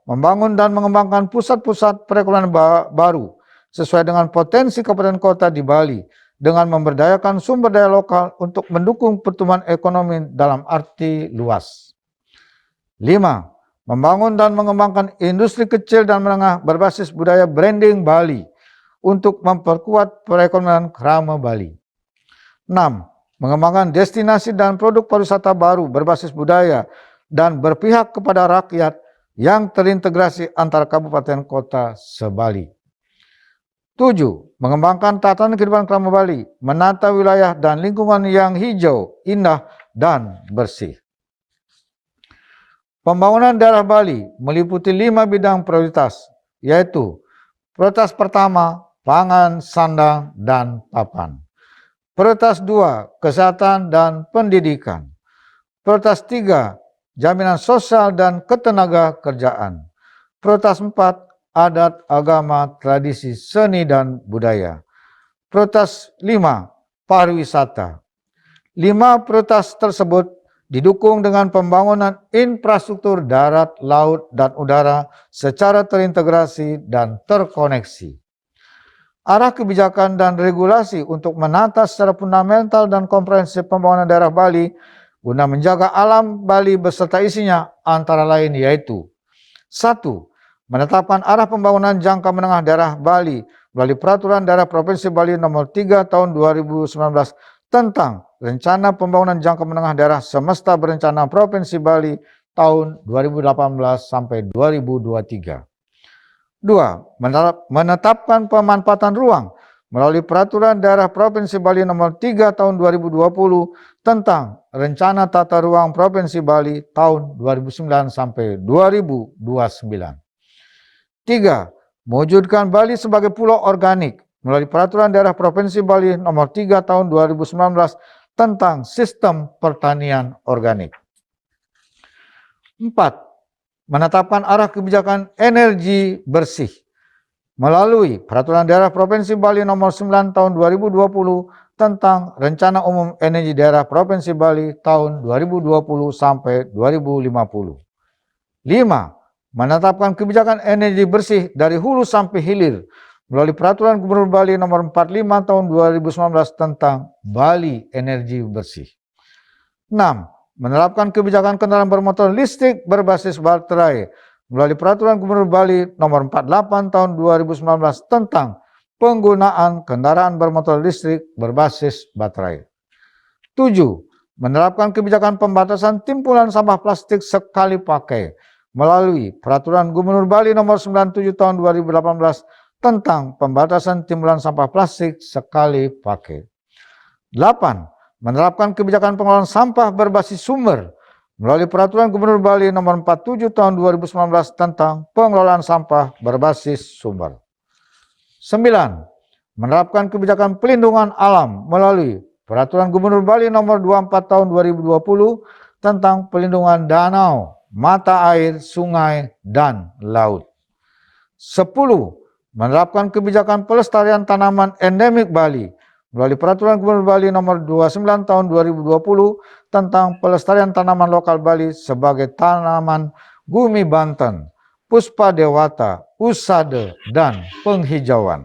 [SPEAKER 8] Membangun dan mengembangkan pusat-pusat perekonomian baru sesuai dengan potensi kabupaten kota di Bali dengan memberdayakan sumber daya lokal untuk mendukung pertumbuhan ekonomi dalam arti luas. 5. Membangun dan mengembangkan industri kecil dan menengah berbasis budaya branding Bali untuk memperkuat perekonomian krama Bali. 6. Mengembangkan destinasi dan produk pariwisata baru berbasis budaya dan berpihak kepada rakyat yang terintegrasi antara kabupaten kota se-Bali. 7. Mengembangkan tatanan kehidupan krama Bali, menata wilayah dan lingkungan yang hijau, indah, dan bersih. Pembangunan daerah Bali meliputi 5 bidang prioritas, yaitu prioritas pertama, pangan, sandang, dan papan. Prioritas 2, kesehatan dan pendidikan. Prioritas 3, jaminan sosial dan ketenaga kerjaan. Prioritas 4, adat, agama, tradisi, seni, dan budaya. Prioritas 5, pariwisata. 5 prioritas tersebut didukung dengan pembangunan infrastruktur darat, laut, dan udara secara terintegrasi dan terkoneksi. Arah kebijakan dan regulasi untuk menata secara fundamental dan komprehensif pembangunan daerah Bali guna menjaga alam Bali beserta isinya antara lain yaitu 1. Menetapkan arah pembangunan jangka menengah daerah Bali melalui Peraturan Daerah Provinsi Bali Nomor 3 Tahun 2019 tentang Rencana Pembangunan Jangka Menengah Daerah Semesta Berencana Provinsi Bali tahun 2018 sampai 2023. 2. Menetapkan pemanfaatan ruang melalui Peraturan Daerah Provinsi Bali Nomor 3 Tahun 2020 tentang Rencana Tata Ruang Provinsi Bali tahun 2009 sampai 2029. 3. Mewujudkan Bali sebagai pulau organik melalui Peraturan Daerah Provinsi Bali Nomor 3 Tahun 2019 tentang Sistem Pertanian Organik. 4. Menetapkan arah kebijakan energi bersih melalui Peraturan Daerah Provinsi Bali Nomor 9 Tahun 2020 tentang Rencana Umum Energi Daerah Provinsi Bali tahun 2020 sampai 2050. 5. Menetapkan kebijakan energi bersih dari hulu sampai hilir melalui Peraturan Gubernur Bali Nomor 45 Tahun 2019 tentang Bali Energi Bersih. 6. Menerapkan kebijakan kendaraan bermotor listrik berbasis baterai melalui Peraturan Gubernur Bali Nomor 48 Tahun 2019 tentang penggunaan kendaraan bermotor listrik berbasis baterai. 7. Menerapkan kebijakan pembatasan timbulan sampah plastik sekali pakai melalui Peraturan Gubernur Bali Nomor 97 Tahun 2018 tentang pembatasan timbulan sampah plastik sekali pakai. 8. Menerapkan kebijakan pengelolaan sampah berbasis sumber melalui Peraturan Gubernur Bali Nomor 47 Tahun 2019 tentang pengelolaan sampah berbasis sumber. 9. Menerapkan kebijakan pelindungan alam melalui Peraturan Gubernur Bali Nomor 24 Tahun 2020 tentang pelindungan danau, mata air, sungai, dan laut. 10. Menerapkan kebijakan pelestarian tanaman endemik Bali melalui Peraturan Gubernur Bali Nomor 29 Tahun 2020 tentang pelestarian tanaman lokal Bali sebagai tanaman gumi Banten, puspa dewata, usade, dan penghijauan.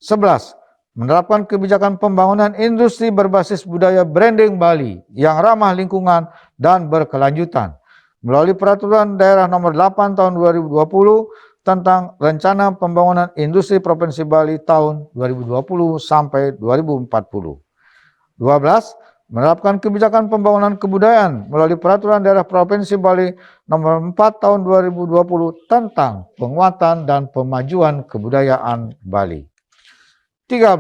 [SPEAKER 8] 11. Menerapkan kebijakan pembangunan industri berbasis budaya branding Bali yang ramah lingkungan dan berkelanjutan melalui Peraturan Daerah Nomor 8 Tahun 2020 tentang Rencana Pembangunan Industri Provinsi Bali tahun 2020 sampai 2040. 12. Menerapkan kebijakan pembangunan kebudayaan melalui Peraturan Daerah Provinsi Bali Nomor 4 Tahun 2020 tentang penguatan dan pemajuan kebudayaan Bali. 13.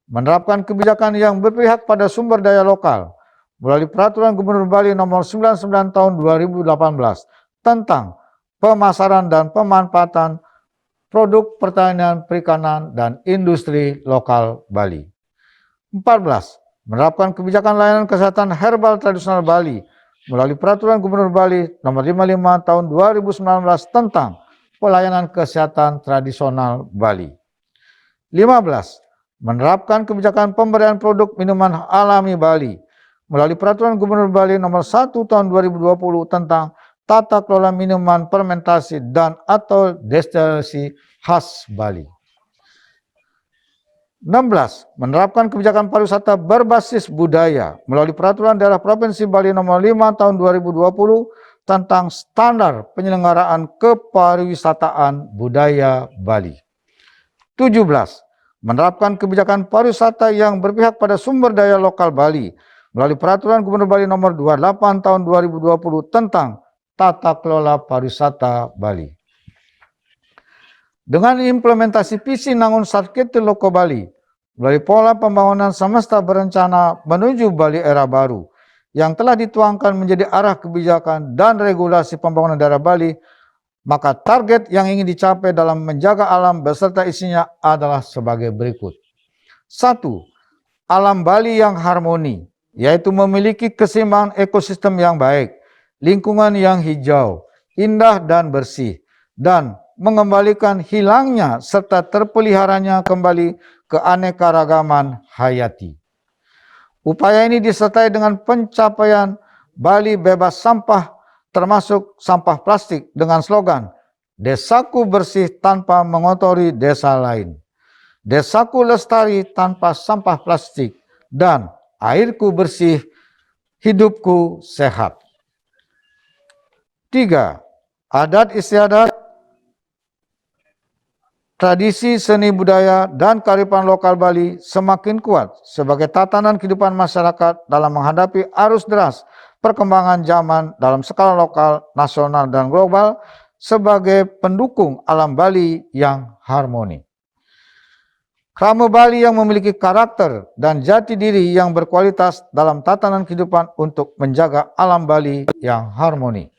[SPEAKER 8] Menerapkan kebijakan yang berpihak pada sumber daya lokal melalui Peraturan Gubernur Bali Nomor 99 Tahun 2018 tentang pemasaran dan pemanfaatan produk pertanian, perikanan, dan industri lokal Bali. 14. Menerapkan kebijakan layanan kesehatan herbal tradisional Bali melalui Peraturan Gubernur Bali Nomor 55 Tahun 2019 tentang pelayanan kesehatan tradisional Bali. 15. Menerapkan kebijakan pemberian produk minuman alami Bali melalui Peraturan Gubernur Bali Nomor 1 Tahun 2020 tentang tata kelola minuman fermentasi dan atau destilasi khas Bali. 16. Menerapkan kebijakan pariwisata berbasis budaya melalui Peraturan Daerah Provinsi Bali Nomor 5 Tahun 2020 tentang standar penyelenggaraan kepariwisataan budaya Bali. 17. Menerapkan kebijakan pariwisata yang berpihak pada sumber daya lokal Bali melalui Peraturan Gubernur Bali Nomor 28 Tahun 2020 tentang tata kelola pariwisata Bali. Dengan implementasi visi Nangun Sarkiti Loko Bali melalui pola pembangunan semesta berencana menuju Bali era baru yang telah dituangkan menjadi arah kebijakan dan regulasi pembangunan daerah Bali, maka target yang ingin dicapai dalam menjaga alam beserta isinya adalah sebagai berikut. 1. Alam Bali yang harmoni, yaitu memiliki keseimbangan ekosistem yang baik, lingkungan yang hijau, indah dan bersih, dan mengembalikan hilangnya serta terpeliharanya kembali keanekaragaman hayati. Upaya ini disertai dengan pencapaian Bali bebas sampah termasuk sampah plastik dengan slogan Desaku bersih tanpa mengotori desa lain, Desaku lestari tanpa sampah plastik, dan airku bersih, hidupku sehat. 3. Adat istiadat, tradisi seni budaya dan kearifan lokal Bali semakin kuat sebagai tatanan kehidupan masyarakat dalam menghadapi arus deras perkembangan zaman dalam skala lokal, nasional, dan global sebagai pendukung alam Bali yang harmoni. Krama Bali yang memiliki karakter dan jati diri yang berkualitas dalam tatanan kehidupan untuk menjaga alam Bali yang harmoni.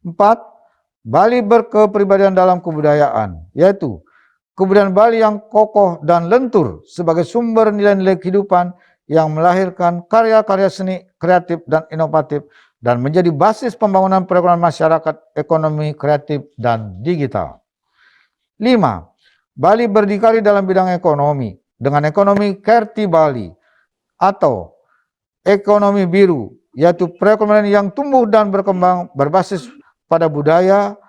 [SPEAKER 8] 4. Bali berkepribadian dalam kebudayaan, yaitu kebudayaan Bali yang kokoh dan lentur sebagai sumber nilai-nilai kehidupan yang melahirkan karya-karya seni, kreatif, dan inovatif, dan menjadi basis pembangunan perekonomian masyarakat, ekonomi, kreatif, dan digital. 5. Bali berdikari dalam bidang ekonomi dengan ekonomi Kerti Bali atau ekonomi biru, yaitu perekonomian yang tumbuh dan berkembang berbasis pada budaya,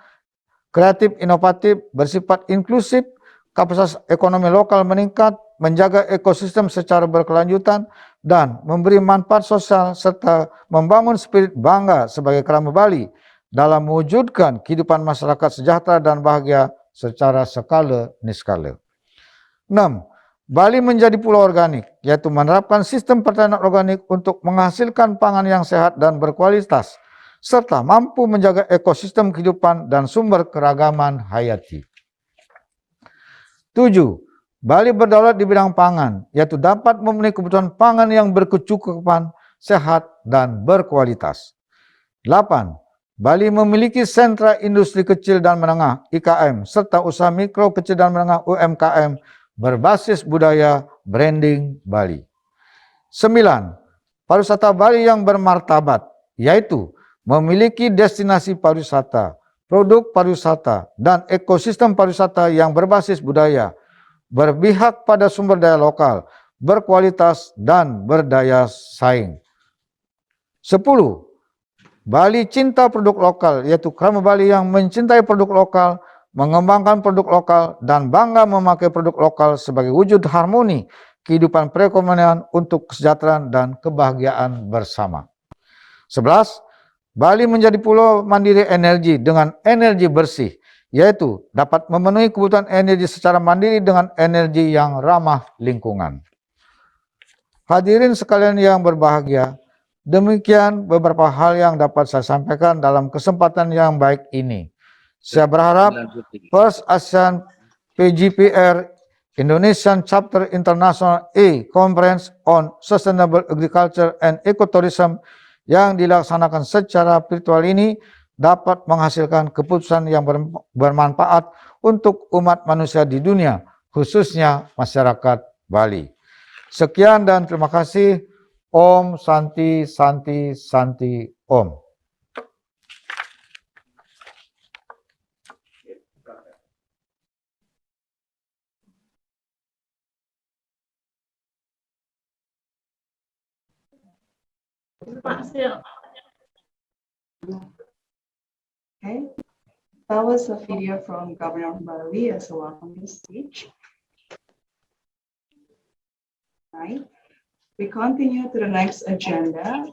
[SPEAKER 8] kreatif, inovatif, bersifat inklusif, kapasitas ekonomi lokal meningkat, menjaga ekosistem secara berkelanjutan, dan memberi manfaat sosial serta membangun spirit bangga sebagai Krama Bali dalam mewujudkan kehidupan masyarakat sejahtera dan bahagia secara skala niskala. 6. Bali menjadi pulau organik, yaitu menerapkan sistem pertanian organik untuk menghasilkan pangan yang sehat dan berkualitas, serta mampu menjaga ekosistem kehidupan dan sumber keragaman hayati. 7. Bali berdaulat di bidang pangan, yaitu dapat memenuhi kebutuhan pangan yang berkecukupan, sehat, dan berkualitas. 8. Bali memiliki sentra industri kecil dan menengah (IKM) serta usaha mikro kecil dan menengah UMKM berbasis budaya branding Bali. 9. Pariwisata Bali yang bermartabat, yaitu memiliki destinasi pariwisata, produk pariwisata, dan ekosistem pariwisata yang berbasis budaya, berpihak pada sumber daya lokal, berkualitas, dan berdaya saing. 10. Bali cinta produk lokal, yaitu Krama Bali yang mencintai produk lokal, mengembangkan produk lokal, dan bangga memakai produk lokal sebagai wujud harmoni kehidupan perekonomian untuk kesejahteraan dan kebahagiaan bersama. 11. Bali menjadi pulau mandiri energi dengan energi bersih, yaitu dapat memenuhi kebutuhan energi secara mandiri dengan energi yang ramah lingkungan. Hadirin sekalian yang berbahagia, demikian beberapa hal yang dapat saya sampaikan dalam kesempatan yang baik ini. Saya berharap First ASEAN PGPR Indonesian Chapter International A Conference on Sustainable Agriculture and Ecotourism yang dilaksanakan secara virtual ini dapat menghasilkan keputusan yang bermanfaat untuk umat manusia di dunia, khususnya masyarakat Bali. Sekian dan terima kasih. Om Santi Santi Santi Om.
[SPEAKER 1] Okay, that was a video from Governor Bali as a welcoming speech. Right. We continue to the next agenda.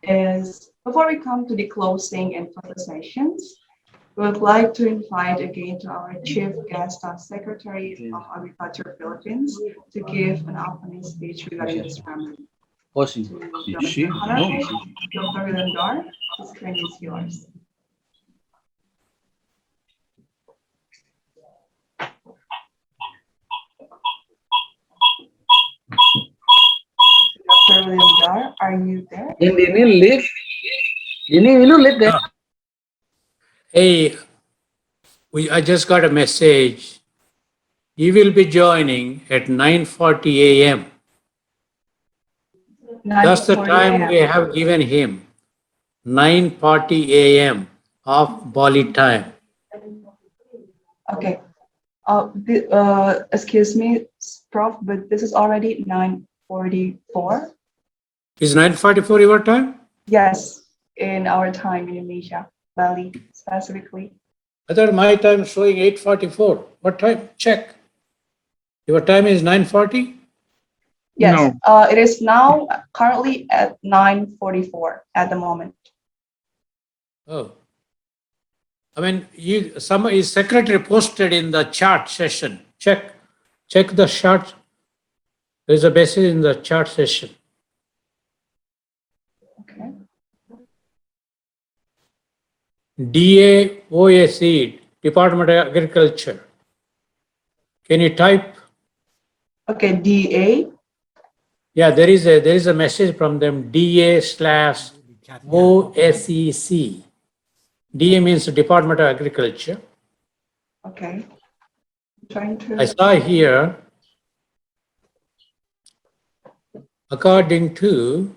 [SPEAKER 1] Before we come to the closing and photo sessions, we would like to invite again to our Chief Guest Secretary of Agriculture Philippines to give an opening speech regarding this family. Dr. William, the screen is yours. Dr. Mr. William Dar, are you there?
[SPEAKER 9] Ini lift. Ini lift deh.
[SPEAKER 5] Hey, I just got a message. You will be joining at 9:40 a.m. That's the
[SPEAKER 1] 9:40
[SPEAKER 5] time
[SPEAKER 1] a.m.
[SPEAKER 5] we have given him. 9:40 a.m. of Bali time.
[SPEAKER 1] Okay. Excuse me, Prof, but this is already 9:44.
[SPEAKER 5] Is 9:44 your time?
[SPEAKER 1] Yes, in our time in Indonesia, Bali specifically.
[SPEAKER 5] I thought my time is showing 8:44. What time? Check. Your time is 9:40?
[SPEAKER 1] Yes,
[SPEAKER 9] No.
[SPEAKER 1] it is now currently at 9:44 at the moment.
[SPEAKER 5] Oh. I mean, some is secretary posted in the chat session. Check the chat. There is a message in the chat session.
[SPEAKER 1] Okay.
[SPEAKER 5] DAOAC, Department of Agriculture. Can you type?
[SPEAKER 1] Okay, DA.
[SPEAKER 5] Yeah, there is a message from them. DA/OSEC. DA means Department of Agriculture.
[SPEAKER 1] Okay. I'm trying to.
[SPEAKER 5] I saw here, according to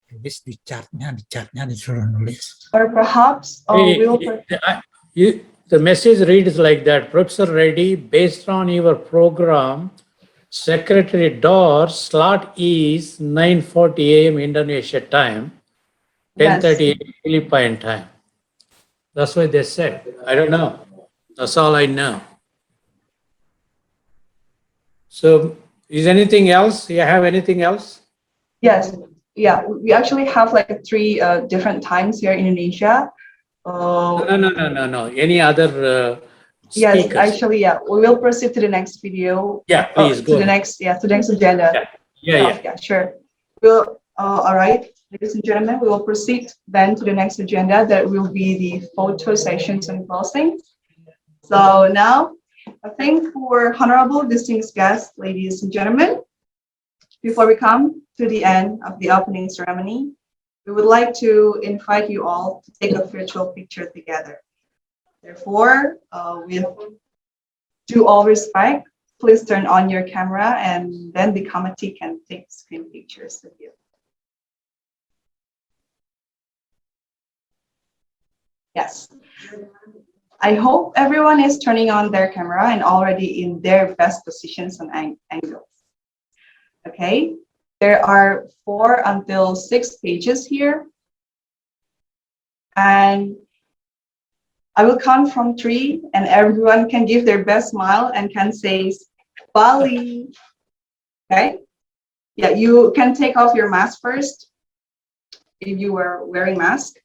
[SPEAKER 10] Tulis di chartnya disuruh nulis.
[SPEAKER 1] Or perhaps
[SPEAKER 5] the message reads like that. Professor Reddy, based on your program, Secretary Door slot is 9:40 a.m. Indonesia time, 10:30 a.m. Philippine time. That's what they said. I don't know. That's all I know. So, is anything else? You have anything else?
[SPEAKER 1] Yes. Yeah, we actually have like 3 different times here in Indonesia.
[SPEAKER 5] No. Any other
[SPEAKER 1] Yes,
[SPEAKER 5] speakers?
[SPEAKER 1] actually, yeah. We will proceed to the next video.
[SPEAKER 5] Yeah, please go
[SPEAKER 1] to the
[SPEAKER 5] ahead.
[SPEAKER 1] to the next agenda.
[SPEAKER 5] Yeah.
[SPEAKER 1] Yeah, sure. We'll, all right, ladies and gentlemen, we will proceed then to the next agenda. That will be the photo sessions and closing. So now, I think for honorable distinguished guests, ladies and gentlemen, before we come to the end of the opening ceremony, we would like to invite you all to take a virtual picture together. Therefore, with due all respect, please turn on your camera and then the committee can take screen pictures with you. Yes. I hope everyone is turning on their camera and already in their best positions and angles. Okay, there are 4 until 6 pages here. And I will count from 3 and everyone can give their best smile and can say Bali. Okay, yeah, you can take off your mask first if you were wearing mask.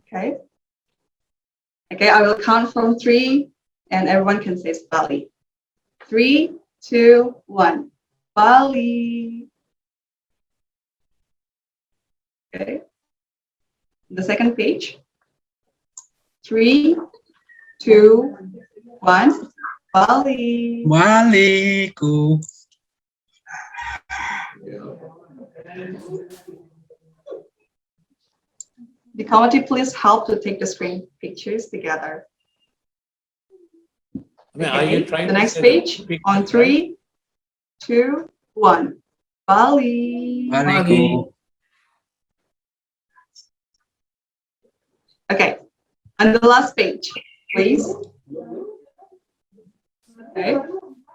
[SPEAKER 1] Okay, I will count from 3 and everyone can say Bali. 3, 2, 1. Bali. Okay. The second page. 3, 2, 1. Bali.
[SPEAKER 10] Baliku.
[SPEAKER 1] The committee, please help to take the screen pictures together.
[SPEAKER 5] Are you trying
[SPEAKER 1] the
[SPEAKER 5] to
[SPEAKER 1] next
[SPEAKER 5] say
[SPEAKER 1] page
[SPEAKER 5] the
[SPEAKER 1] on 3, 2, 1. Bali.
[SPEAKER 10] Baliku.
[SPEAKER 1] Okay, and the last page, please.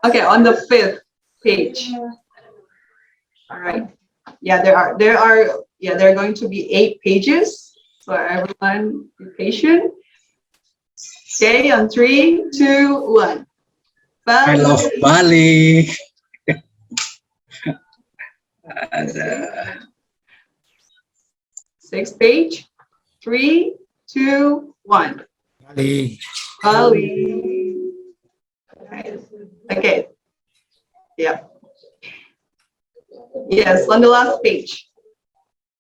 [SPEAKER 1] Okay, on the 5th page. All right. Yeah, there are going to be 8 pages. So everyone be patient. Okay, on 3, 2, 1. Bali.
[SPEAKER 10] I love Bali.
[SPEAKER 1] 6th page. 3, 2, 1.
[SPEAKER 10] Bali.
[SPEAKER 1] Bali. Okay. Yeah. Yes, on the last page.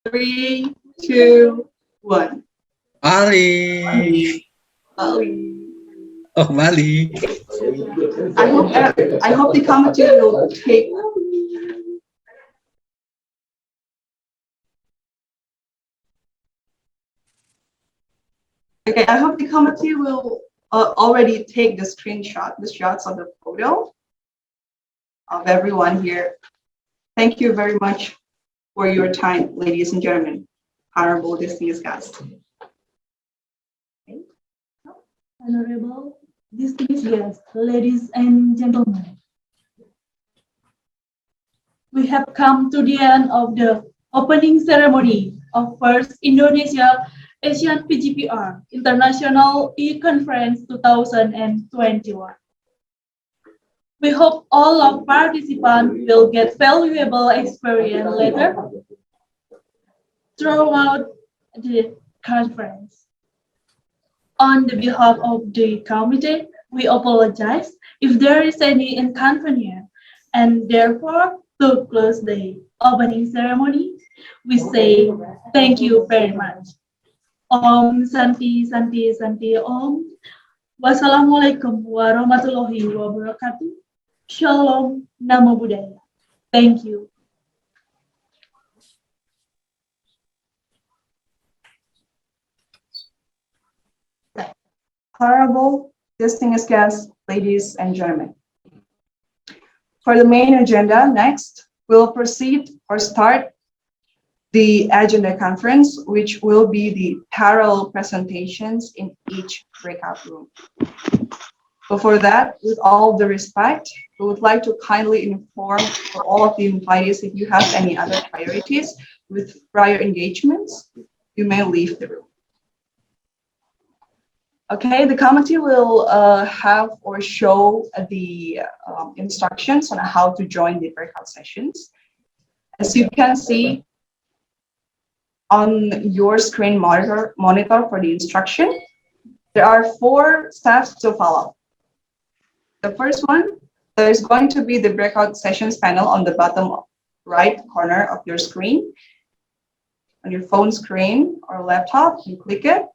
[SPEAKER 1] 3, 2, 1.
[SPEAKER 10] Bali. Oh, Bali.
[SPEAKER 1] I hope the committee will take. Okay, I hope the committee will already take the shots of the photo of everyone here. Thank you very much for your time, ladies and gentlemen, honorable distinguished guests.
[SPEAKER 2] Honorable distinguished guests, ladies and gentlemen. We have come to the end of the opening ceremony of first Unud-ASIAN PGPR International E-Conference 2021. We hope all of participants will get valuable experience later throughout the conference. On the behalf of the committee, we apologize if there is any inconvenience, and therefore, to close the opening ceremony, we say thank you very much. Om Santi Santi Santi Om. Wassalamualaikum warahmatullahi wabarakatuh. Shalom, Namo Buddhaya. Thank you.
[SPEAKER 1] Honorable distinguished guests, ladies and gentlemen. For the main agenda, next, we'll proceed or start the agenda conference, which will be the parallel presentations in each breakout room. Before that, with all the respect, we would like to kindly inform for all of the invitees, if you have any other priorities with prior engagements, you may leave the room. Okay, the committee will have or show the instructions on how to join the breakout sessions. As you can see on your screen monitor for the instruction, there are 4 steps to follow. The first one, there is going to be the breakout sessions panel on the bottom right corner of your screen. On your phone screen or laptop, you click it.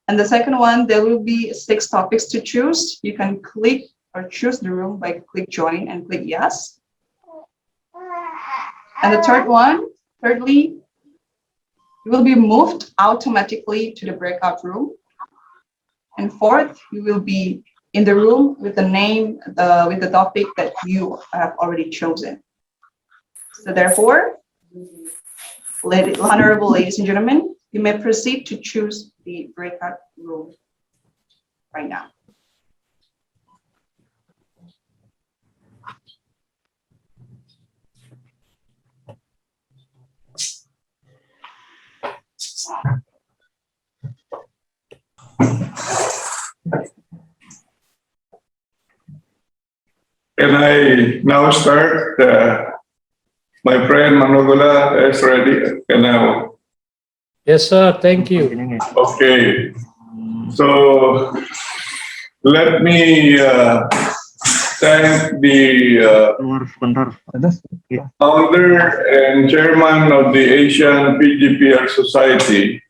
[SPEAKER 1] And the second one, there will be 6 topics to choose. You can click or choose the room by click join and click yes. And the thirdly, you will be moved automatically to the breakout room. And fourth, you will be in the room with the name, with the topic that you have already chosen. So therefore, honorable ladies and gentlemen, you may proceed to choose the breakout room right now.
[SPEAKER 11] Can I now start? My friend Manugula is ready. Can I?
[SPEAKER 5] Yes, sir. Thank you.
[SPEAKER 11] Okay. So let me thank the founder and chairman of the Asian PGPR Society,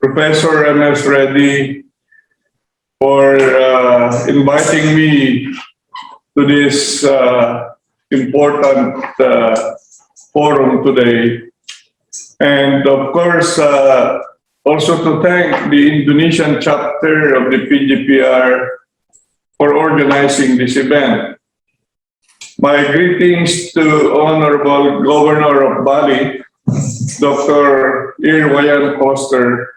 [SPEAKER 11] Professor M.S. Reddy, for inviting me to this important forum today. And of course, also to thank the Indonesian chapter of the PGPR for organizing this event. My greetings to Honorable Governor of Bali, Dr. Irwayan Koster,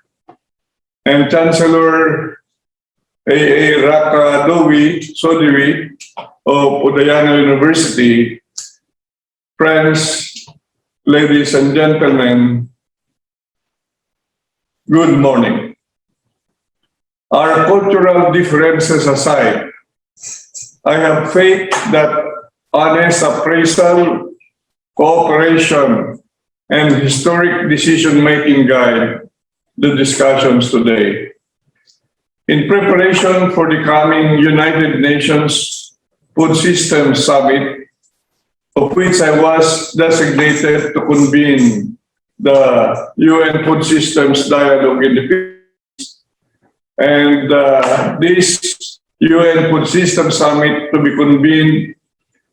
[SPEAKER 11] and Chancellor A.A. Raka Sodiwi of Udayana University. Friends, ladies and gentlemen, good morning. Our cultural differences aside, I have faith that honest appraisal, cooperation, and historic decision-making guide the discussions today. In preparation for the coming United Nations Food Systems Summit, of which I was designated to convene the UN Food Systems Dialogue in the And this UN Food System Summit to be convened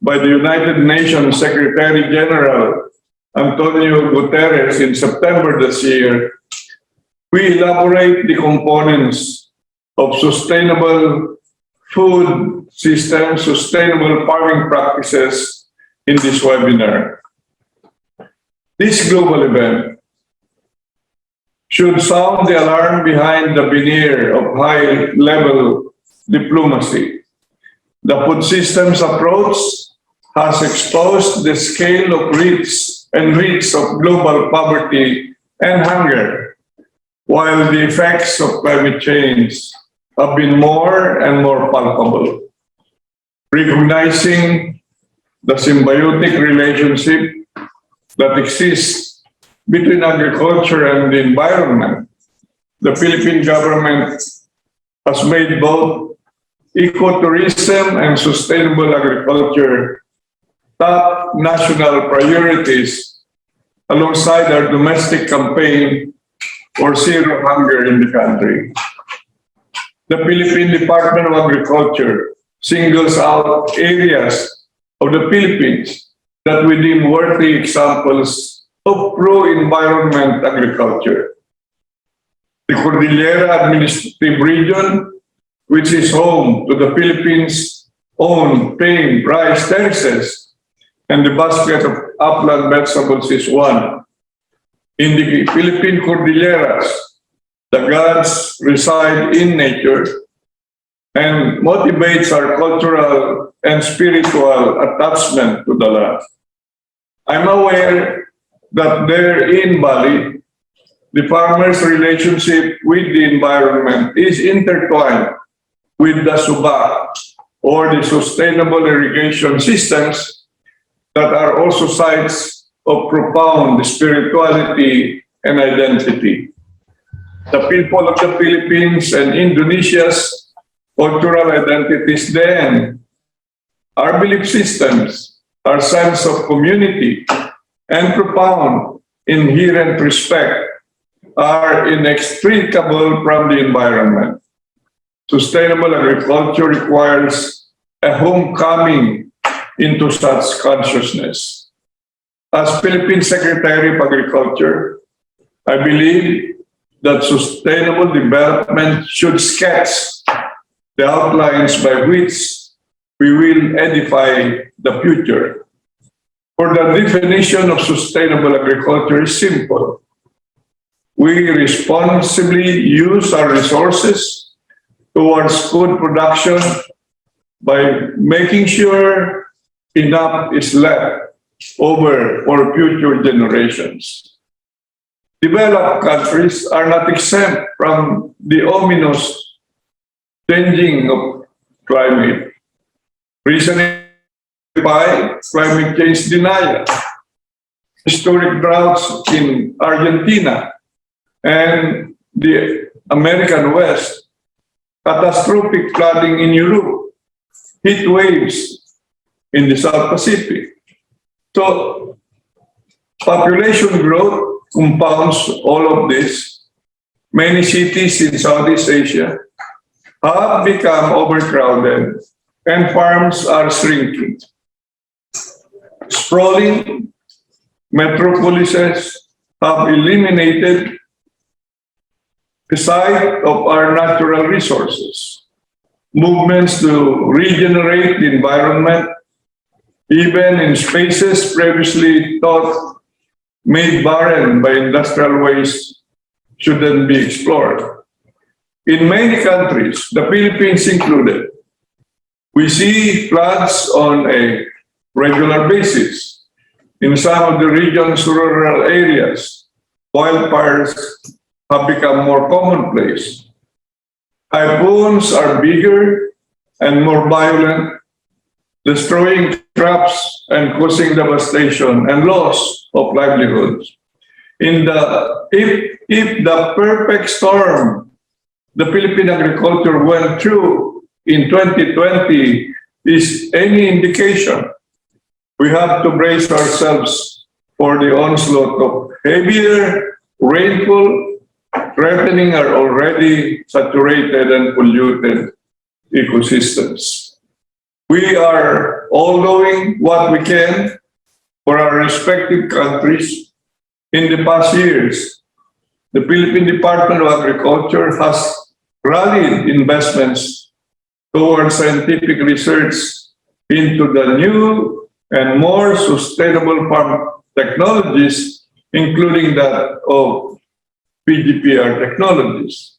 [SPEAKER 11] by the United Nations Secretary General Antonio Guterres in September this year, we elaborate the components of sustainable food systems, sustainable farming practices in this webinar. This global event should sound the alarm behind the veneer of high-level diplomacy. The food systems approach has exposed the scale of risks of global poverty and hunger, while the effects of climate change have been more and more palpable. Recognizing the symbiotic relationship that exists between agriculture and the environment, the Philippine government has made both ecotourism and sustainable agriculture top national priorities alongside our domestic campaign for zero hunger in the country. The Philippine Department of Agriculture singles out areas of the Philippines that we deem worthy examples of pro-environment agriculture. The Cordillera Administrative Region, which is home to the Philippines' own famed rice terraces, and the basket of upland vegetables is one. In the Philippine Cordilleras, the gods reside in nature and motivates our cultural and spiritual attachment to the land. I'm aware that there in Bali, the farmer's relationship with the environment is intertwined with the subak, or the sustainable irrigation systems that are also sites of profound spirituality and identity. The people of the Philippines and Indonesia's cultural identities then, our belief systems, our sense of community, and profound inherent respect are inextricable from the environment. Sustainable agriculture requires a homecoming into such consciousness. As Philippine Secretary of Agriculture, I believe that sustainable development should sketch the outlines by which we will edify the future. For the definition of sustainable agriculture is simple. We responsibly use our resources towards food production by making sure enough is left over for future generations. Developed countries are not exempt from the ominous changing of climate. Recently, by climate change denial, historic droughts in Argentina and the American West, catastrophic flooding in Europe, heat waves in the South Pacific. So, population growth compounds all of this. Many cities in Southeast Asia have become overcrowded and farms are shrinking. Sprawling metropolises have eliminated the site of our natural resources. Movements to regenerate the environment, even in spaces previously thought made barren by industrial waste, shouldn't be explored. In many countries, the Philippines included, we see floods on a regular basis. In some of the region's rural areas, wildfires have become more commonplace. Typhoons are bigger and more violent, destroying crops and causing devastation and loss of livelihoods. If the perfect storm the Philippine agriculture went through in 2020 is any indication, we have to brace ourselves for the onslaught of heavier rainfall threatening our already saturated and polluted ecosystems. We are all doing what we can for our respective countries. In the past years, the Philippine Department of Agriculture has rallied investments towards scientific research into the new and more sustainable farm technologies, including that of PGPR technologies.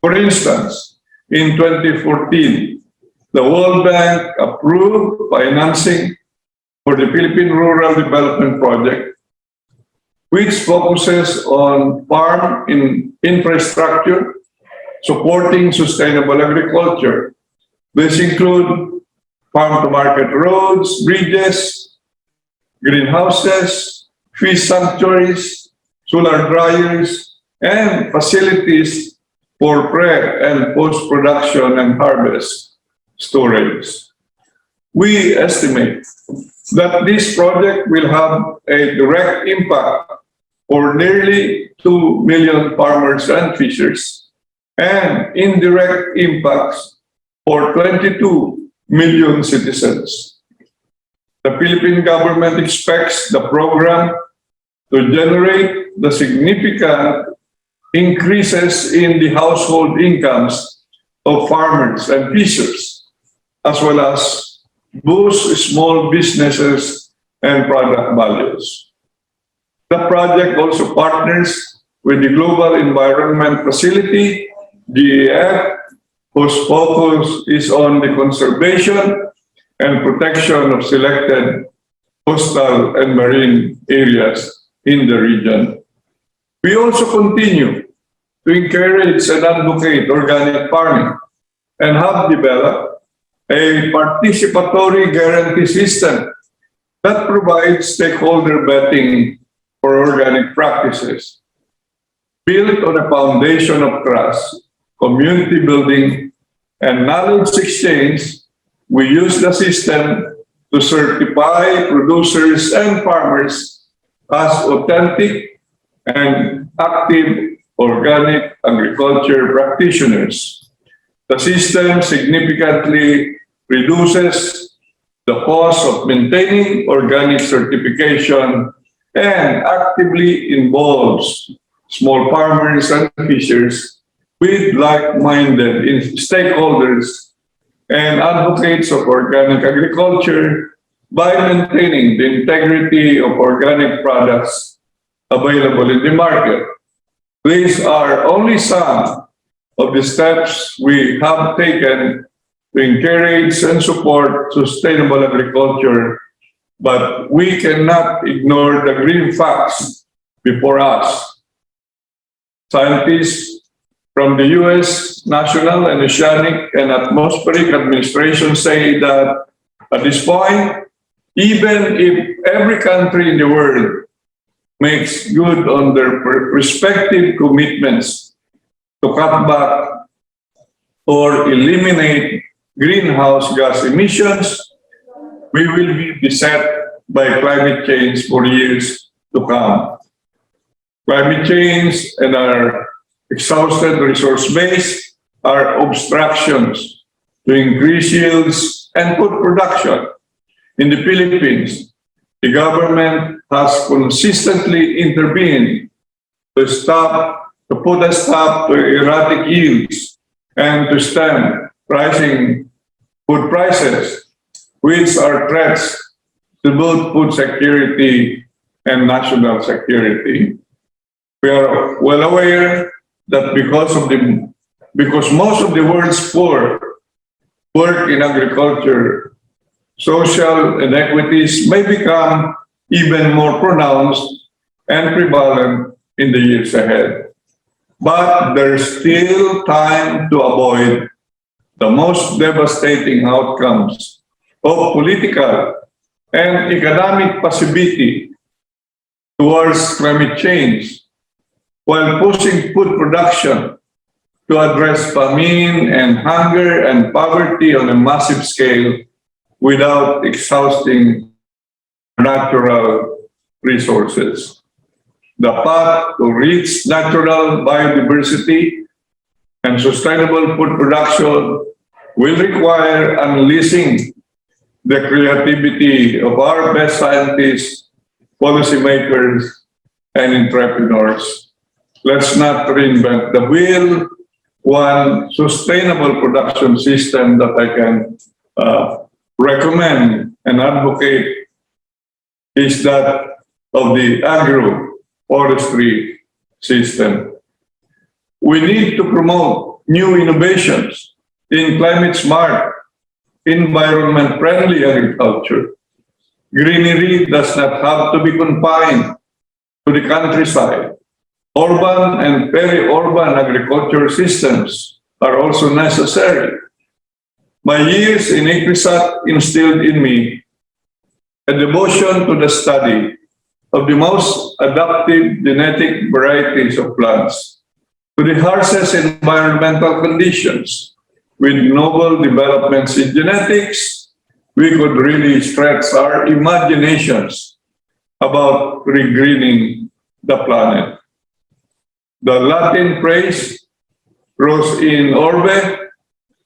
[SPEAKER 11] For instance, in 2014, the World Bank approved financing for the Philippine Rural Development Project, which focuses on farm infrastructure supporting sustainable agriculture. This includes farm-to-market roads, bridges, greenhouses, fish sanctuaries, solar dryers, and facilities for pre- and post-production and harvest storage. We estimate that this project will have a direct impact for nearly 2 million farmers and fishers, and indirect impacts for 22 million citizens. The Philippine government expects the program to generate the significant increases in the household incomes of farmers and fishers, as well as boost small businesses and product values. The project also partners with the Global Environment Facility, GEF, whose focus is on the conservation and protection of selected coastal and marine areas in the region. We also continue to encourage and advocate organic farming and have developed a participatory guarantee system that provides stakeholder vetting for organic practices. Built on a foundation of trust, community building, and knowledge exchange, we use the system to certify producers and farmers as authentic and active organic agriculture practitioners. The system significantly reduces the cost of maintaining organic certification and actively involves small farmers and fishers with like-minded stakeholders and advocates of organic agriculture by maintaining the integrity of organic products available in the market. These are only some of the steps we have taken to encourage and support sustainable agriculture, but we cannot ignore the green facts before us. Scientists from the U.S. National and Oceanic and Atmospheric Administration say that at this point, even if every country in the world makes good on their respective commitments to cut back or eliminate greenhouse gas emissions, we will be beset by climate change for years to come. Climate change and our exhausted resource base are obstructions to increase yields and food production. In the Philippines, the government has consistently intervened to put a stop to erratic yields and to stem rising food prices, which are threats to both food security and national security. We are well aware that because most of the world's poor work in agriculture, social inequities may become even more pronounced and prevalent in the years ahead. But there's still time to avoid the most devastating outcomes of political and economic passivity towards climate change, while pushing food production to address famine and hunger and poverty on a massive scale without exhausting natural resources. the path to rich natural biodiversity and sustainable food production will require unleashing the creativity of our best scientists, policymakers, and entrepreneurs. Let's not reinvent the wheel. One sustainable production system that I can recommend and advocate is that of the agroforestry system. We need to promote new innovations in climate smart, environment friendly agriculture. Greenery does not have to be confined to the countryside. Urban and peri-urban agriculture systems are also necessary. My years in ICRISAT instilled in me a devotion to the study of the most adaptive genetic varieties of plants to the harshest environmental conditions. With novel developments in genetics, we could really stretch our imaginations about regreening the planet. The Latin phrase, "Ros in orbe,"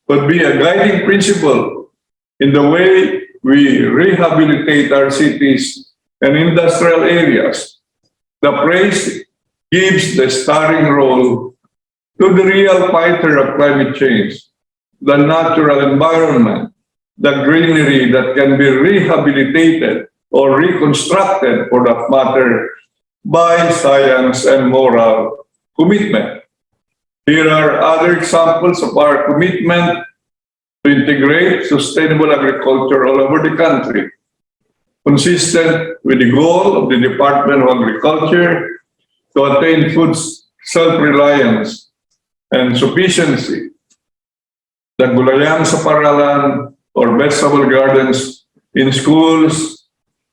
[SPEAKER 11] would be a guiding principle in the way we rehabilitate our cities and industrial areas. The phrase gives the starring role to the real fighter of climate change, the natural environment, the greenery that can be rehabilitated or reconstructed, for that matter, by science and moral commitment. Here are other examples of our commitment to integrate sustainable agriculture all over the country, consistent with the goal of the Department of Agriculture to attain food self-reliance and sufficiency. The Gulayan sa Paralan or vegetable gardens in schools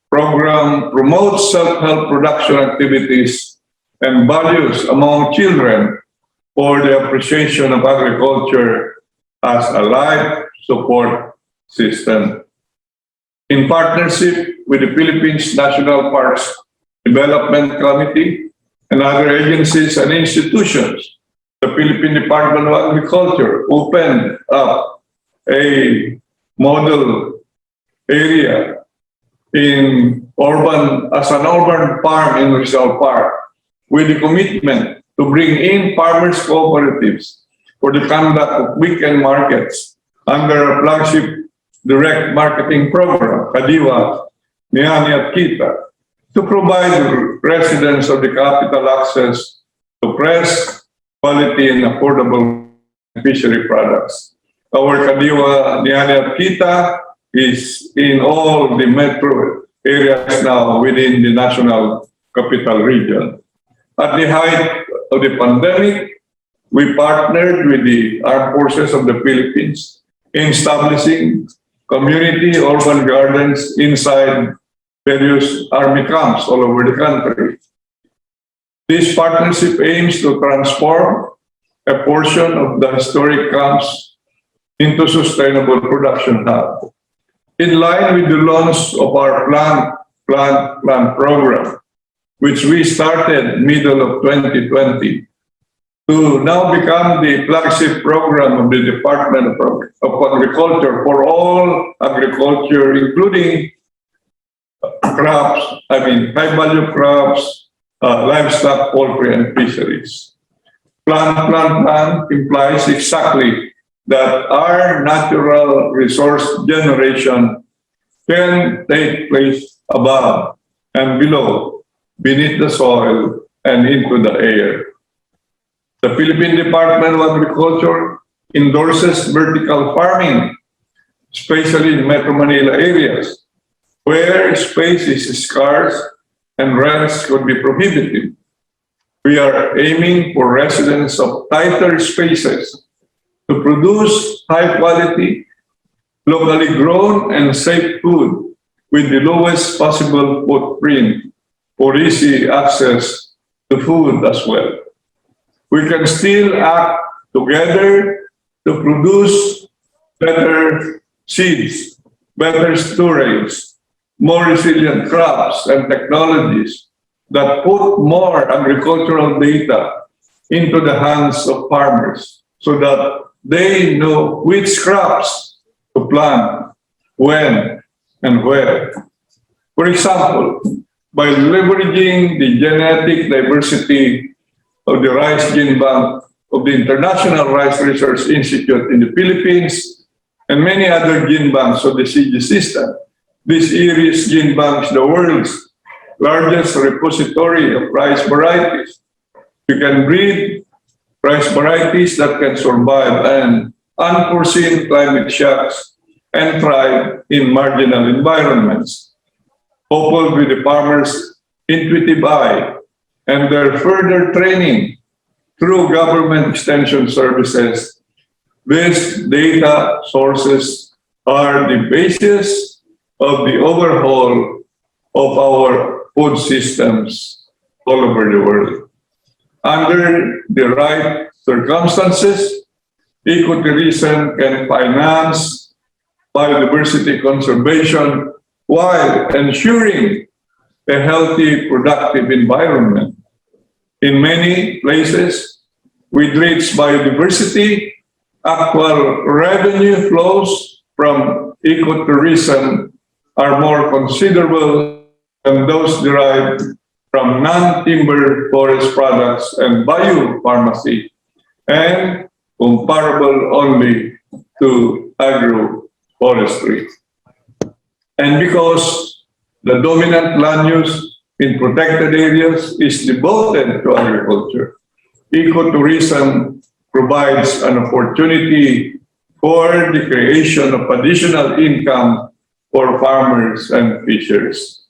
[SPEAKER 11] program promotes self-help production activities and values among children for the appreciation of agriculture as a life support system. In partnership with the Philippines National Parks Development Committee and other agencies and institutions, the Philippine Department of Agriculture opened up a model area as an urban farm in Rizal Park, with the commitment to bring in farmers' cooperatives for the conduct of weekend markets under a flagship direct marketing program, Kadiwa, Niyani at Kita, to provide residents of the capital access to fresh, quality, and affordable fishery products. Our Kadiwa, Niyani at Kita is in all the metro areas now within the national capital region. At the height of the pandemic, we partnered with the Armed Forces of the Philippines in establishing community urban gardens inside various army camps all over the country. This partnership aims to transform a portion of the historic camps into sustainable production hub. In line with the launch of our Plant program, which we started middle of 2020, to now become the flagship program of the Department of Agriculture for all agriculture, including crops, high-value crops, livestock, poultry, and fisheries. Plant implies exactly that our natural resource generation can take place above and below, beneath the soil and into the air. The Philippine Department of Agriculture endorses vertical farming, especially in Metro Manila areas, where space is scarce and rents could be prohibitive. We are aiming for residents of tighter spaces to produce high quality, locally grown and safe food with the lowest possible footprint for easy access to food as well. We can still act together to produce better seeds, better storage, more resilient crops and technologies that put more agricultural data into the hands of farmers so that they know which crops to plant, when, and where. For example, by leveraging the genetic diversity of the rice gene bank of the International Rice Research Institute in the Philippines and many other gene banks of the CG system, this IRIS gene bank is the world's largest repository of rice varieties. You can breed rice varieties that can survive an unforeseen climate shocks and thrive in marginal environments. Coupled with the farmers' intuitive eye and their further training through government extension services, these data sources are the basis of the overhaul of our food systems all over the world. Under the right circumstances, ecotourism can finance biodiversity conservation while ensuring a healthy, productive environment. In many places, with rich biodiversity, actual revenue flows from ecotourism are more considerable than those derived from non-timber forest products and biopharmacy, and comparable only to agroforestry. And because the dominant land use in protected areas is devoted to agriculture, ecotourism provides an opportunity for the creation of additional income for farmers and fishers.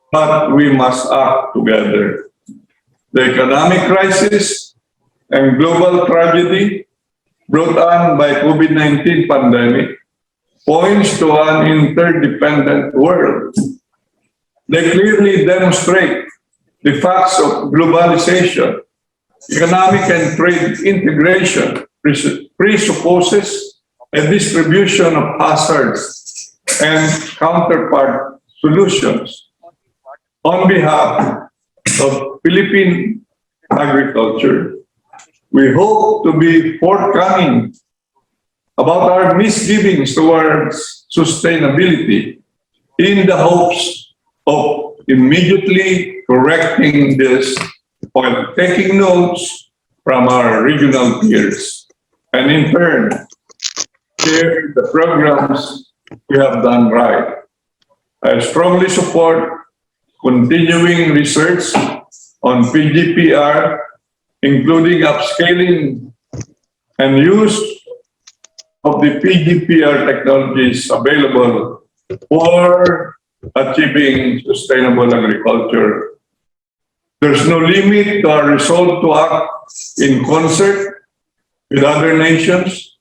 [SPEAKER 11] But we must act together. The economic crisis and global tragedy brought on by COVID-19 pandemic points to an interdependent world. They clearly demonstrate the facts of globalization. Economic and trade integration presupposes a distribution of hazards and counterpart solutions. On behalf of Philippine agriculture, we hope to be forthcoming about our misgivings towards sustainability in the hopes of immediately correcting this while taking notes from our regional peers and in turn share the programs we have done right. I strongly support continuing research on PGPR, including upscaling and use of the PGPR technologies available for achieving sustainable agriculture. There's no limit to our resolve to act in concert with other nations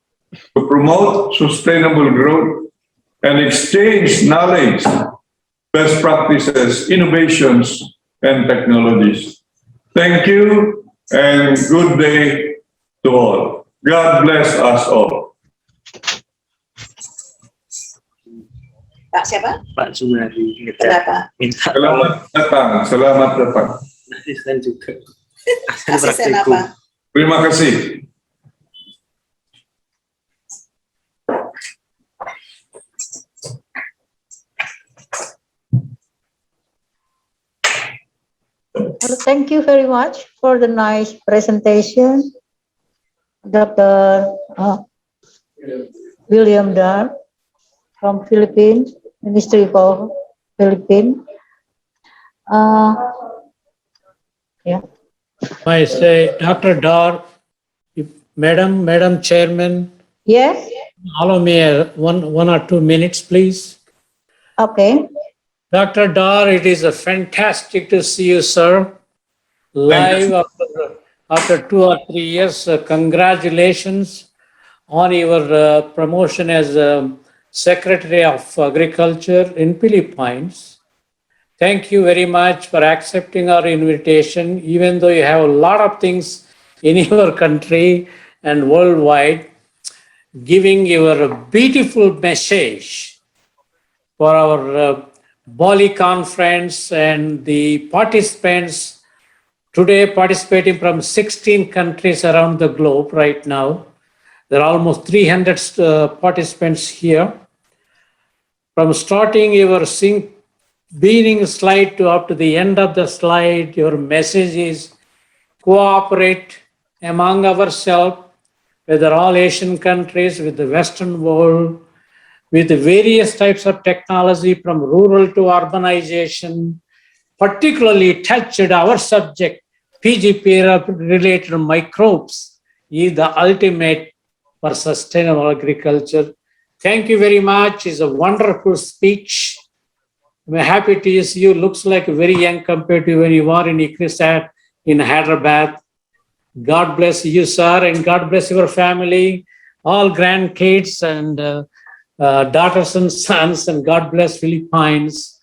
[SPEAKER 11] to promote sustainable growth and exchange knowledge, best practices, innovations, and technologies. Thank you and good day to all. God bless us all.
[SPEAKER 12] Pak siapa?
[SPEAKER 13] Pak Sumari.
[SPEAKER 12] Kenapa?
[SPEAKER 13] Minta
[SPEAKER 11] Selamat datang, selamat datang.
[SPEAKER 13] asisten juga.
[SPEAKER 12] Asisten apa?
[SPEAKER 11] Terima kasih.
[SPEAKER 14] Thank you very much for the nice presentation, Dr. William Dar from Philippines, Ministry for Philippines. Yeah.
[SPEAKER 5] I say, Dr. Dar, Madam Chairman.
[SPEAKER 14] Yes.
[SPEAKER 5] Allow me one or 2 minutes, please.
[SPEAKER 14] Okay.
[SPEAKER 5] Dr. Dar, it is fantastic to see you, sir, live after 2 or 3 years. Congratulations on your promotion as Secretary of Agriculture in Philippines. Thank you very much for accepting our invitation, even though you have a lot of things in your country and worldwide, giving your beautiful message for our Bali conference, and the participants today participating from 16 countries around the globe right now. There are almost 300 participants here. From starting your beginning slide to up to the end of the slide, your message is cooperate among ourselves, whether all Asian countries, with the Western world, with the various types of technology from rural to urbanization, particularly touched our subject, PGPR related microbes, is the ultimate for sustainable agriculture. Thank you very much. It's a wonderful speech. I'm happy to see you. Looks like very young compared to when you were in ICRISAT in Hyderabad. God bless you, sir, and God bless your family, all grandkids and daughters and sons, and God bless Philippines.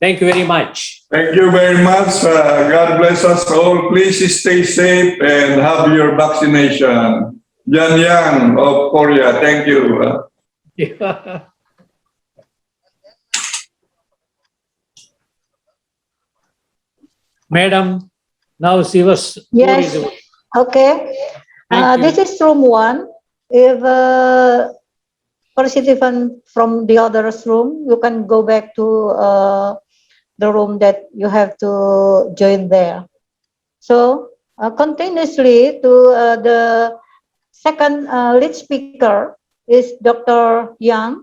[SPEAKER 5] Thank you very much.
[SPEAKER 11] Thank you very much. God bless us all. Please stay safe and have your vaccination. Yan Yang of Korea, thank you.
[SPEAKER 5] Madam, now see us.
[SPEAKER 14] Yes. Okay. This is room 1. If participant from the other room, you can go back to the room that you have to join there. So continuously to the second lead speaker is Dr. Yang.